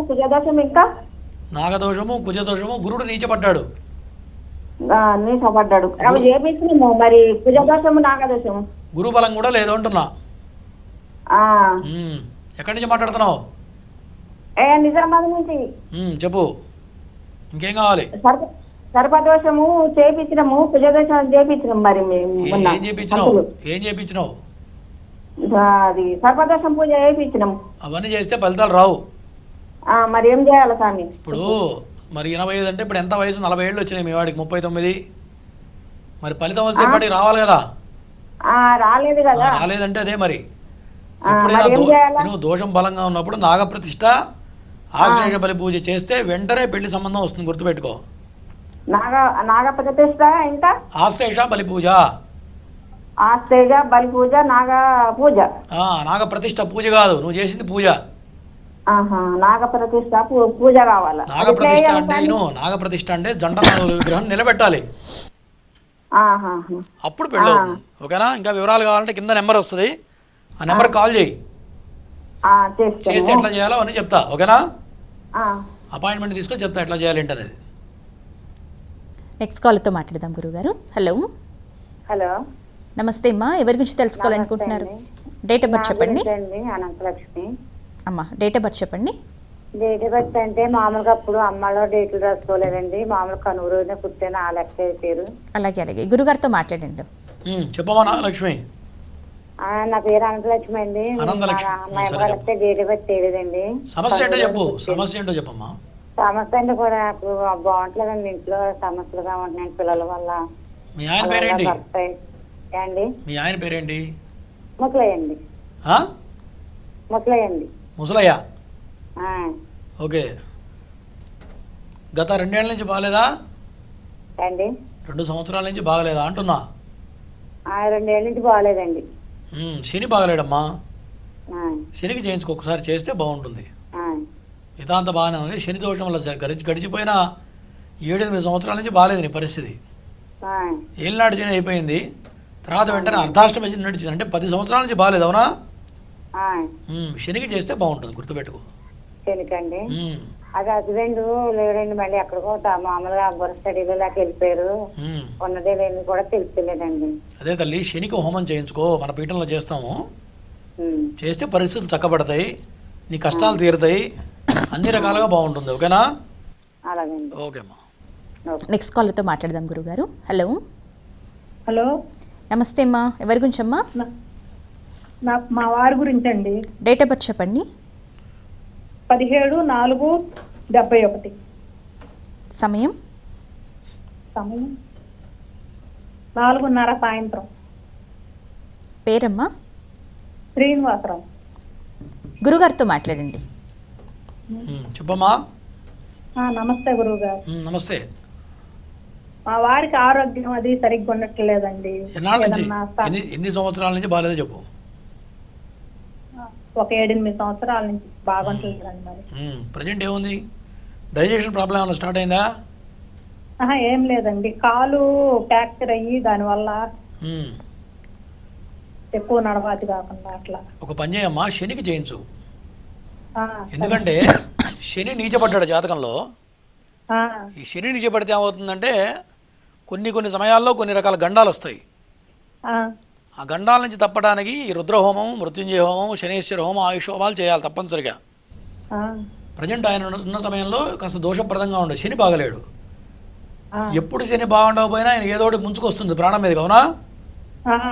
కుజదోషం ఇంకా నాగదోషము కుజదోషము, గురుడు నీచపడ్డాడు. నీచపడ్డాడు. అవి చేపించినాము మరి. కుజదోషము నాగదోషము గురు బలం కూడా లేదు అంటున్నా. ఎక్కడి నుంచి మాట్లాడుతున్నావు? నిజామాబాద్ నుంచి. చెప్పు, ఇంకేం కావాలి? సర్పదోషము చేపించినాము, కుజదోషం చేపించినాము. మరి ఏం చేపించినావు? అది సర్పదోషం పూజ చేయించినాము. అవన్నీ చేస్తే ఫలితాలు రావు. మరి ఏం చేయాలి స్వామి? ఇప్పుడు మరి 85 అంటే ఇప్పుడు ఎంత వయసు? 40 ఏళ్ళు వచ్చినాయి మీ వాడికి, 39. మరి ఫలితం వస్తే ఇప్పటికి రావాలి కదా. రాలేదు కదా. రాలేదంటే అదే మరి. ఎప్పుడైనా నువ్వు దోషం బలంగా ఉన్నప్పుడు నాగప్రతిష్ఠ ఆశ్లేష బలి పూజ చేస్తే వెంటనే పెళ్లి సంబంధం వస్తుంది, గుర్తుపెట్టుకో. నాగప్రతిష్ఠ ఇంకా ఆశ్లేష బలి పూజ. ఆశ్లేష బలి పూజ, నాగ పూజ. నాగప్రతిష్ఠ పూజ కాదు, నువ్వు చేసింది పూజ. నాగప్రతిష్ఠ పూజ కావాలా? నాగప్రతిష్ఠ అంటే నాగప్రతిష్ఠ అంటే జంట విగ్రహం నిలబెట్టాలి, అప్పుడు పెళ్ళి అవుతుంది. ఓకేనా? ఇంకా వివరాలు కావాలంటే కింద నెంబర్ వస్తుంది, ఆ నెంబర్ కాల్ చేయి. చేస్తే ఎట్లా చేయాలో అని చెప్తా. ఓకేనా? అపాయింట్మెంట్ తీసుకొని చెప్తా ఎట్లా చేయాలి ఏంటనేది. నెక్స్ట్ కాల్తో మాట్లాడదాం గురుగారు. హలో. హలో, నమస్తే అమ్మా, ఎవరి గురించి తెలుసుకోవాలనుకుంటున్నారు? డేట్ ఆఫ్ బర్త్ చెప్పండి. అనంతలక్ష్మి. అమ్మా, డేట్ ఆఫ్ బర్త్ చెప్పండి. డేట్ ఆఫ్ బర్త్ అంటే మామూలుగా అప్పుడు అమ్మలో డేట్లు రాసుకోలేదండి. మామూలు కనుగురునే పుట్టిన ఆ లెక్క వేసారు. అలాగే గురుగారితో మాట్లాడండి. చెప్పమ్మా లక్ష్మి. నా పేరు అనంతలక్ష్మి అండి. మా అమ్మాయి డేట్ ఆఫ్ బర్త్ తెలియదండి. సమస్య ఏంటో చెప్పు. సమస్య ఏంటో చెప్పమ్మా. సమస్య అంటే కూడా నాకు బాగుంటలేదండి, ఇంట్లో సమస్యలుగా ఉంటున్నాయి పిల్లల వల్ల. మీ ఆయన పేరేంటి? అండి మీ ఆయన పేరేంటి? ముసలయ్యండి. ముసలయ్యండి. ముసలయ్య. ఓకే. గత 2 ఏళ్ళ నుంచి బాగాలేదా అండి? 2 సంవత్సరాల నుంచి బాగలేదా అంటున్నా? 2 ఏళ్ళ నుంచి బాగాలేదండి. శని బాగలేడమ్మా. శనికి చేయించుకో, ఒకసారి చేస్తే బాగుంటుంది. ఇదంతా బాగానే ఉంది. శని దోషం వల్ల గడిచిపోయిన 7-8 సంవత్సరాల నుంచి బాగాలేదు నీ పరిస్థితి. ఏళ్ళనాటి శని అయిపోయింది, తర్వాత వెంటనే అర్ధాష్టమి నడిచింది, అంటే 10 సంవత్సరాల నుంచి బాగాలేదు. అవునా? శనికి చేస్తే బాగుంటుంది, గుర్తుపెట్టుకో. శనికండి. అది హస్బెండ్ లేడండి, మళ్ళీ ఎక్కడికో మామూలుగా బొర స్టడీలో లేక వెళ్ళిపోయారు. ఉన్నదే లేని కూడా తెలియలేదండి. అదే తల్లి, శనికి హోమం చేయించుకో, మన పీఠంలో చేస్తాము. చేస్తే పరిస్థితులు చక్కబడతాయి, నీ కష్టాలు తీరుతాయి, అన్ని రకాలుగా బాగుంటుంది. ఓకేనా? అలాగండి. ఓకే అమ్మా. నెక్స్ట్ కాల్తో మాట్లాడదాం గురుగారు. హలో. హలో, నమస్తే అమ్మా, ఎవరి గురించి అమ్మా? మా వారి గురించి అండి. డేట్ ఆఫ్ బర్త్ చెప్పండి. 17/4/71. సమయం 4:30 సాయంత్రం. పేరమ్మా? శ్రీనివాసరావు. గురుగారితో మాట్లాడండి. చెప్పమ్మా. నమస్తే గురువు గారు. నమస్తే. మా వారికి ఆరోగ్యం అది సరిగ్గా ఉండట్లేదండి. ఎన్ని సంవత్సరాల నుంచి బాగాలేదో చెప్పు. ఒక 7-8 సంవత్సరాల నుంచి బాగుంటుందండి. మరి ప్రజెంట్ ఏముంది? డైజెషన్ ప్రాబ్లం ఏమైనా స్టార్ట్ అయిందా? ఏం లేదండి, కాలు ఫ్రాక్చర్ అయ్యి దానివల్ల ఎక్కువ నడవాది కాకుండా అట్లా. ఒక పని చేయమ్మా, శనికి చేయించు. ఎందుకంటే శని నీచపడ్డాడు జాతకంలో. ఈ శని నీచపడితే ఏమవుతుందంటే కొన్ని సమయాల్లో కొన్ని రకాల గండాలు వస్తాయి. ఆ గండాల నుంచి తప్పడానికి రుద్రహోమం, మృత్యుంజయ హోమం, శనేశ్వర హోమం, ఆయుష్ హోమాలు చేయాలి తప్పనిసరిగా. ప్రజెంట్ ఆయన ఉన్న సమయంలో కాస్త దోషప్రదంగా ఉండదు, శని బాగలేడు. ఎప్పుడు శని బాగుండకపోయినా ఆయన ఏదో ఒకటి ముంచుకొస్తుంది ప్రాణం మీదకి. అవునా?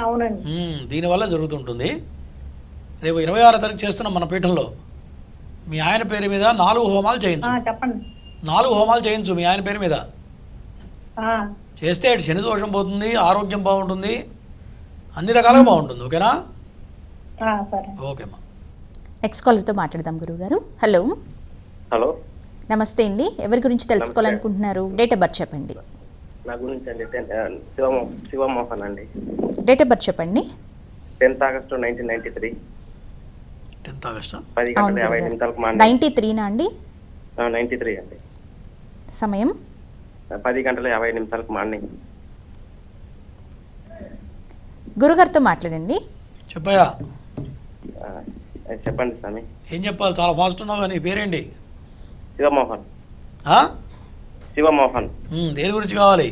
అవునండి. దీనివల్ల జరుగుతుంటుంది. రేపు 26వ తారీఖు చేస్తున్నాం మన పీఠంలో. మీ ఆయన పేరు మీద 4 హోమాలు చేయించు. చెప్పండి. 4 హోమాలు చేయించు మీ ఆయన పేరు మీద. ఆ, చేస్తే అటు శని దోషం పోతుంది, ఆరోగ్యం బాగుంటుంది, అన్ని రకాలుగా బాగుంటుంది. ఓకేనా? సరే. ఓకేమ్మా. నెక్స్ట్ కాలర్తో మాట్లాడదాం గురువుగారు. హలో, హలో, నమస్తే అండి. ఎవరి గురించి తెలుసుకోవాలనుకుంటున్నారు? డేట్ ఆఫ్ బర్త్ చెప్పండి. నా గురించి అండి శివమోహన్ అండి. డేట్ ఆఫ్ బర్త్ చెప్పండి. 10th August 1993, 10th August 10:50 morning. 93నా అండి? 93 అండి. సమయం 10:50 మార్నింగ్. గురుగారితో మాట్లాడండి. చెప్పయ్యా, ఆ, చెప్పండి స్వామి. ఏం చెప్పాలి? చాలా ఫాస్ట్ ఉన్నావు కానీ పేరేంటి? శివమోహన్. ఆ? శివమోహన్. దేని గురించి కావాలి?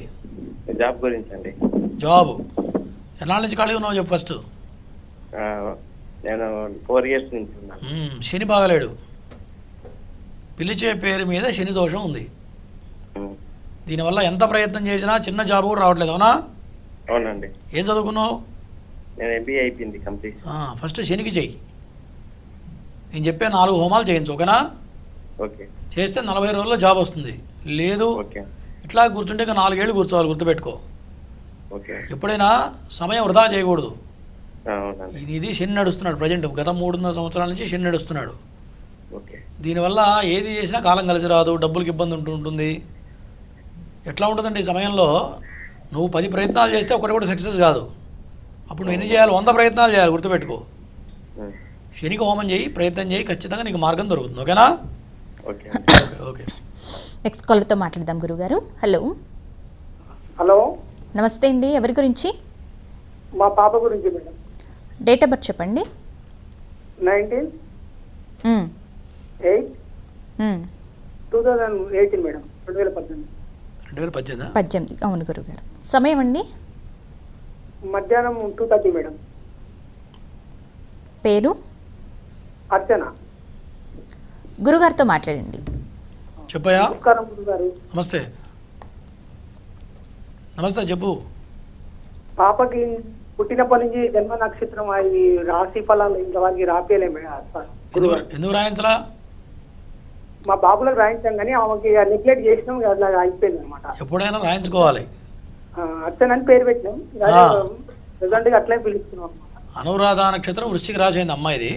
జాబ్ గురించి అండి. జాబ్ ఎన్నాళ్ళ నుంచి ఖాళీగా ఉన్నావు చెప్పు ఫస్ట్. ఆ, నేను 4 years నుంచి ఉన్నాను. శని బాగలేడు, పిలిచే పేరు మీద శని దోషం ఉంది. ఉమ్, దీనివల్ల ఎంత ప్రయత్నం చేసినా చిన్న జాబ్ కూడా రావట్లేదు. అవునా? అవునండి. ఏం చదువుకున్నావు? నేను MBA అయిపోయింది కంప్లీట్. ఫస్ట్ శనికి చెయ్యి. నేను చెప్పే 4 హోమాలు చేయించు. ఓకేనా? ఓకే. చేస్తే 40 రోజుల్లో జాబ్ వస్తుంది. లేదు ఓకే. ఇట్లా కూర్చుంటే ఇక 4 ఏళ్ళు కూర్చోవాలి. గుర్తుపెట్టుకో, ఓకే. ఎప్పుడైనా సమయం వృధా చేయకూడదు. అవునండి. ఇది శని నడుస్తున్నాడు ప్రజెంట్, గత 3.5 సంవత్సరాల నుంచి శని నడుస్తున్నాడు. ఓకే. దీనివల్ల ఏది చేసినా కాలం కలిసి రాదు, డబ్బులకి ఇబ్బంది ఉంటుంది. ఎట్లా ఉంటుందండి ఈ సమయంలో? నువ్వు 10 ప్రయత్నాలు చేస్తే ఒకటి కూడా సక్సెస్ కాదు. అప్పుడు నువ్వు ఎన్ని చేయాలి? 100 ప్రయత్నాలు చేయాలి. గుర్తుపెట్టుకో. ఉమ్, శనికి హోమం చేయి, ప్రయత్నం చేయి, ఖచ్చితంగా నీకు మార్గం దొరుకుతుంది. ఓకేనా? ఓకే. ఓకే. ఓకే. నెక్స్ట్ కాలర్తో మాట్లాడదాం గురుగారు. హలో, హలో, నమస్తే అండి. ఎవరి గురించి? మా పాప గురించి మేడం. డేట్ ఆఫ్ బర్త్ చెప్పండి. 19/8/2018 మేడం. 2018. 2018. 18. అవును గురుగారు. సమయం అండి? మధ్యాహ్నం 2:30 మేడం. పేరు? అర్చన. గురుగారితో మాట్లాడండి. చెప్పయ్యా. నమస్కారం గురుగారు. నమస్తే. నమస్తే, చెప్పు. పాపకి పుట్టినప్పటి నుంచి జన్మ నక్షత్రం అవి రాశి ఫలాలు ఇంకా వారికి రాపేలే మేడం. ఎందుకు రాయించలా? మా బాబులకు రాయించాం కానీ ఆమెకి నెగ్లెక్ట్ చేసినాం, అట్లా అయిపోయింది అనమాట. ఎప్పుడైనా రాయించుకోవాలి. అర్చన అని పేరు పెట్టినాం, ప్రజెంట్ గా అట్లే పిలుస్తున్నాం అనమాట. అనురాధ నక్షత్రం వృశ్చిక రాశి అయింది అమ్మాయిది.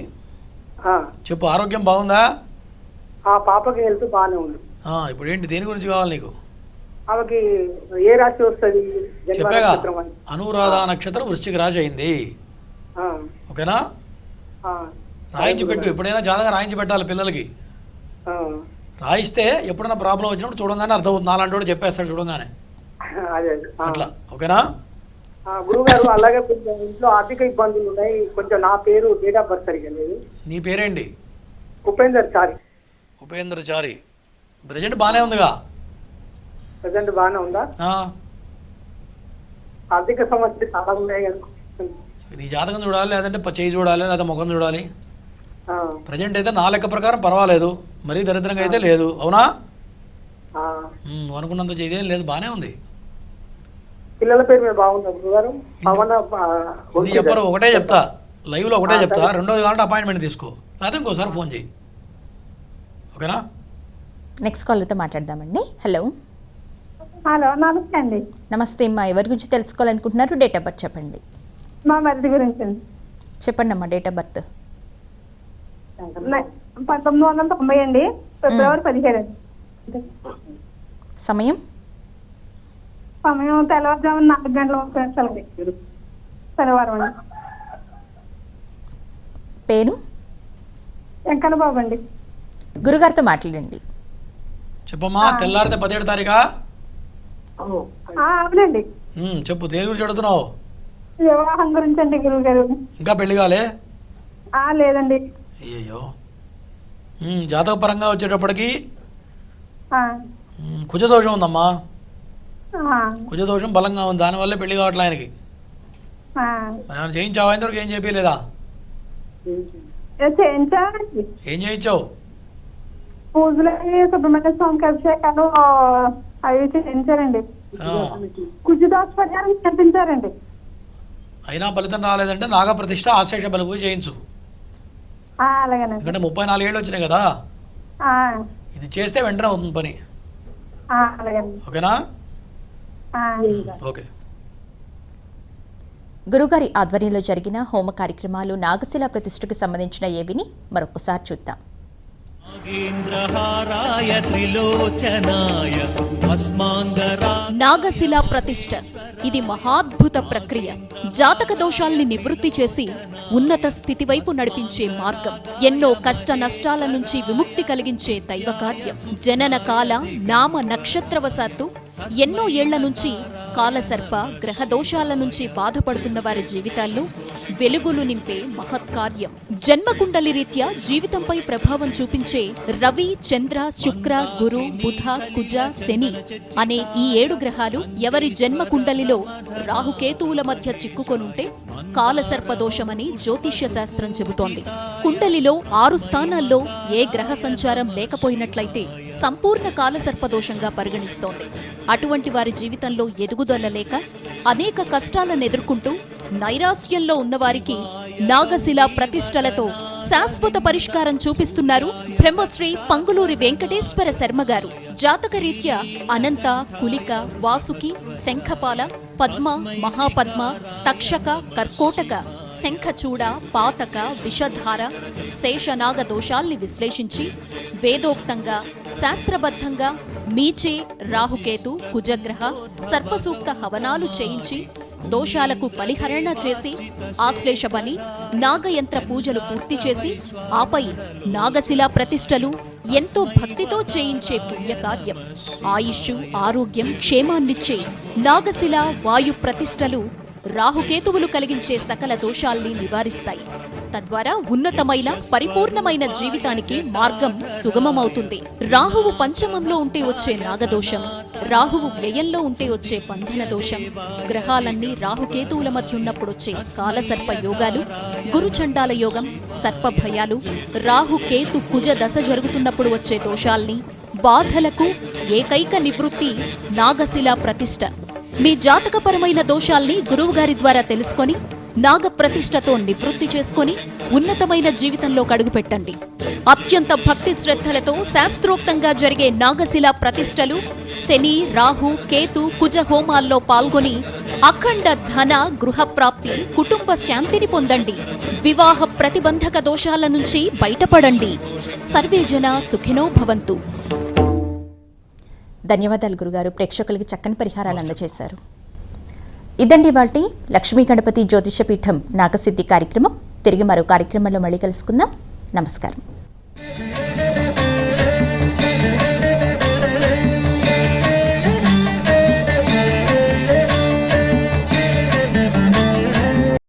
ఆ, చెప్పు, ఆరోగ్యం బాగుందా? ఆ పాపకి హెల్త్ బాగానే ఉంది. ఇప్పుడు ఏంటి, దేని గురించి కావాలి నీకు? ఆమెకి ఏ రాశి వస్తుంది? జన్మ చెప్పాగా, నక్షత్రం అని. అనురాధ నక్షత్రం వృశ్చిక రాశి అయింది. ఆ, ఓకేనా? ఆ, రాయించి పెట్టు. ఎప్పుడైనా జాతకం రాయించి పెట్టాలి పిల్లలకి. ఆ, రాయిస్తే ఎప్పుడైనా ప్రాబ్లం వచ్చినప్పుడు చూడంగానే అర్థమవుతుంది. నాలాంటి వాడు చెప్పేస్తాడు చూడంగానే. అదే అదే. అట్లా. ఓకేనా? గురువు గారు, అలాగే కొంచెం ఇంట్లో ఆర్థిక ఇబ్బందులు ఉన్నాయి. కొంచెం నా పేరు డేట్ ఆఫ్ బర్త్ సరిగా లేదు. నీ పేరేంటి? ఉపేందర్ చారి. ఉపేంద్ర చారి. ప్రజెంట్ బాగానే ఉందిగా? ప్రజెంట్ బాగానే ఉందా? ఆ. ఆర్థిక సమస్యలు చాలా ఉన్నాయి కదా. నీ జాతకం చూడాలి, లేదంటే చేయి చూడాలి, లేదా ముఖం చూడాలి. ఆ, ప్రజెంట్ అయితే నా లెక్క ప్రకారం పర్వాలేదు, మరీ దరిద్రంగా అయితే లేదు. అవునా? ఆ. నువ్వు అనుకున్నంత ఇదేం లేదు, బాగానే ఉంది. పిల్లల పేరు మీద బాగుందా గురుగారు? పవన నీ చెప్పరు, ఒకటే చెప్తా లైవ్లో, ఒకటే చెప్తా. రెండోది కావాలంటే అపాయింట్మెంట్ తీసుకో, లేకపోతే ఇంకోసారి ఫోన్ చేయి. ఓకేనా? నెక్స్ట్ కాలర్తో మాట్లాడదామండి. హలో, హలో, నమస్తే అండి. నమస్తే అమ్మా. ఎవరి గురించి తెలుసుకోవాలనుకుంటున్నారు? డేట్ ఆఫ్ బర్త్ చెప్పండి. మా మరిది గురించి అండి. చెప్పండి అమ్మా. Date of birth? 1990 అండి, ఫిబ్రవరి 17 అండి. సమయం? సమయం తెల్లవారుజామున 4 గంటల 30 నిమిషాలండి, శనివారం అండి. పేరు? వెంకన్న బాబు అండి. గురుగారితో మాట్లాడండి. చెప్పమ్మా. తెల్లారితే 17 తారీఖా? అవునండి. చెప్పు, దేని గురించి అడుగుతున్నావు? వివాహం గురించి అండి గురువు గారు. ఇంకా పెళ్లి కాలే? లేదండి. అయ్యో. జాతక పరంగా వచ్చేటప్పటికి కుజదోషం ఉందమ్మా. కుజదోషం బలంగా ఉంది, దానివల్లే పెళ్లి కావట్లే ఆయనకి. మరి ఏమైనా చేయించావా? ఇంతవరకు ఏం చేయలేదా? ఏం చేయించావు? పూజలు, సుబ్రహ్మణ్య స్వామికి అభిషేకాలు అవి చేయించారండి. కుజదోష పరిహారం చేయించారండి. అయినా ఫలితం రాలేదంటే నాగప్రతిష్ఠ, ఆశేష బలి పూజ చేయించు. అలాగేనండి. ఎందుకంటే 34 ఏళ్ళు వచ్చినాయి కదా, ఇది చేస్తే వెంటనే అవుతుంది పని. అలాగేనండి. ఓకేనా? ఓకే. గురుగారి ఆధ్వర్యంలో జరిగిన హోమ కార్యక్రమాలు నాగశిల ప్రతిష్ఠకు సంబంధించిన ఏవిని మరొకసారి చూద్దాం. నాగేంద్రహారాయ త్రిలోచనాయ భస్మాంగరా నాగశిలా ప్రతిష్ఠ ఇది మహాద్భుత ప్రక్రియ. జాతక దోషాల్ని నివృత్తి చేసి ఉన్నత స్థితి వైపు నడిపించే మార్గం. ఎన్నో కష్ట నష్టాల నుంచి విముక్తి కలిగించే దైవ కార్యం. జనన కాల నామ నక్షత్రవశాత్తు ఎన్నో ఏళ్ల నుంచి కాలసర్ప గ్రహ దోషాల నుంచి బాధపడుతున్న వారి జీవితాల్లో వెలుగులు నింపే మహత్కార్యం. జన్మకుండలి రీత్యా జీవితంపై ప్రభావం చూపించే రవి, చంద్ర, శుక్ర, గురు, బుధ, కుజ, శని అనే ఈ 7 గ్రహాలు ఎవరి జన్మకుండలిలో రాహుకేతువుల మధ్య చిక్కుకొనుంటే కాలసర్ప దోషమని జ్యోతిష్య శాస్త్రం చెబుతోంది. కుండలిలో 6 స్థానాల్లో ఏ గ్రహ సంచారం లేకపోయినట్లయితే సంపూర్ణ కాలసర్ప దోషంగా పరిగణిస్తోంది. అటువంటి వారి జీవితంలో ఎదుగుదల లేక అనేక కష్టాలను ఎదుర్కొంటూ నైరాశ్యంలో ఉన్నవారికి నాగశిల ప్రతిష్టలతో శాశ్వత పరిష్కారం చూపిస్తున్నారు బ్రహ్మశ్రీ పంగులూరి వెంకటేశ్వర శర్మ గారు. జాతక రీత్యా అనంత, కులిక, వాసుకి, శంఖపాల, పద్మ, మహాపద్మ, తక్షక, కర్కోటక, శంఖచూడ, పాతక, విషధార, శేషనాగ దోషాల్ని విశ్లేషించి వేదోక్తంగా శాస్త్రబద్ధంగా మీచే, రాహుకేతు, కుజగ్రహ, సర్పసూక్త హవనాలు చేయించి దోషాలకు పరిహరణ చేసి ఆశ్లేష బలి, నాగయంత్ర పూజలు పూర్తి చేసి ఆపై నాగశిలా ప్రతిష్టలు ఎంతో భక్తితో చేయించే పుణ్యకార్యం. ఆయుష్షు, ఆరోగ్యం, క్షేమాన్నిచ్చే నాగశిల వాయు ప్రతిష్టలు రాహుకేతువులు కలిగించే సకల దోషాల్ని నివారిస్తాయి. తద్వారా ఉన్నతమైన పరిపూర్ణమైన జీవితానికి మార్గం సుగమమవుతుంది. రాహువు పంచమంలో ఉంటే వచ్చే నాగదోషం, రాహువు వ్యయంలో ఉంటే వచ్చే బంధన దోషం, గ్రహాలన్నీ రాహుకేతువుల మధ్య ఉన్నప్పుడు వచ్చే కాలసర్ప యోగాలు, గురుచండాల యోగం, సర్పభయాలు, రాహుకేతు కుజ దశ జరుగుతున్నప్పుడు వచ్చే దోషాల్ని, బాధలకు ఏకైక నివృత్తి నాగశిల ప్రతిష్ఠ. మీ జాతకపరమైన దోషాల్ని గురువుగారి ద్వారా తెలుసుకొని నాగ ప్రతిష్టతో నివృత్తి చేసుకొని ఉన్నతమైన జీవితంలో అడుగుపెట్టండి. అత్యంత భక్తి శ్రద్ధలతో శాస్త్రోక్తంగా జరిగే నాగశిల ప్రతిష్టలు శని, రాహు, కేతు, కుజ హోమాల్లో పాల్గొని అఖండ ధన, గృహప్రాప్తి, కుటుంబ శాంతిని పొందండి. వివాహ ప్రతిబంధక దోషాల నుంచి బయటపడండి. సర్వే జన సుఖినో భవంతు. ధన్యవాదాలు గురుగారు. ప్రేక్షకులకి చక్కని పరిహారాలు అందజేశారు. ఇదండి వాటి లక్ష్మీ గణపతి జ్యోతిష పీఠం నాగసిద్ధి కార్యక్రమం. తిరిగి మరో కార్యక్రమంలో మళ్ళీ కలుసుకుందాం. నమస్కారం.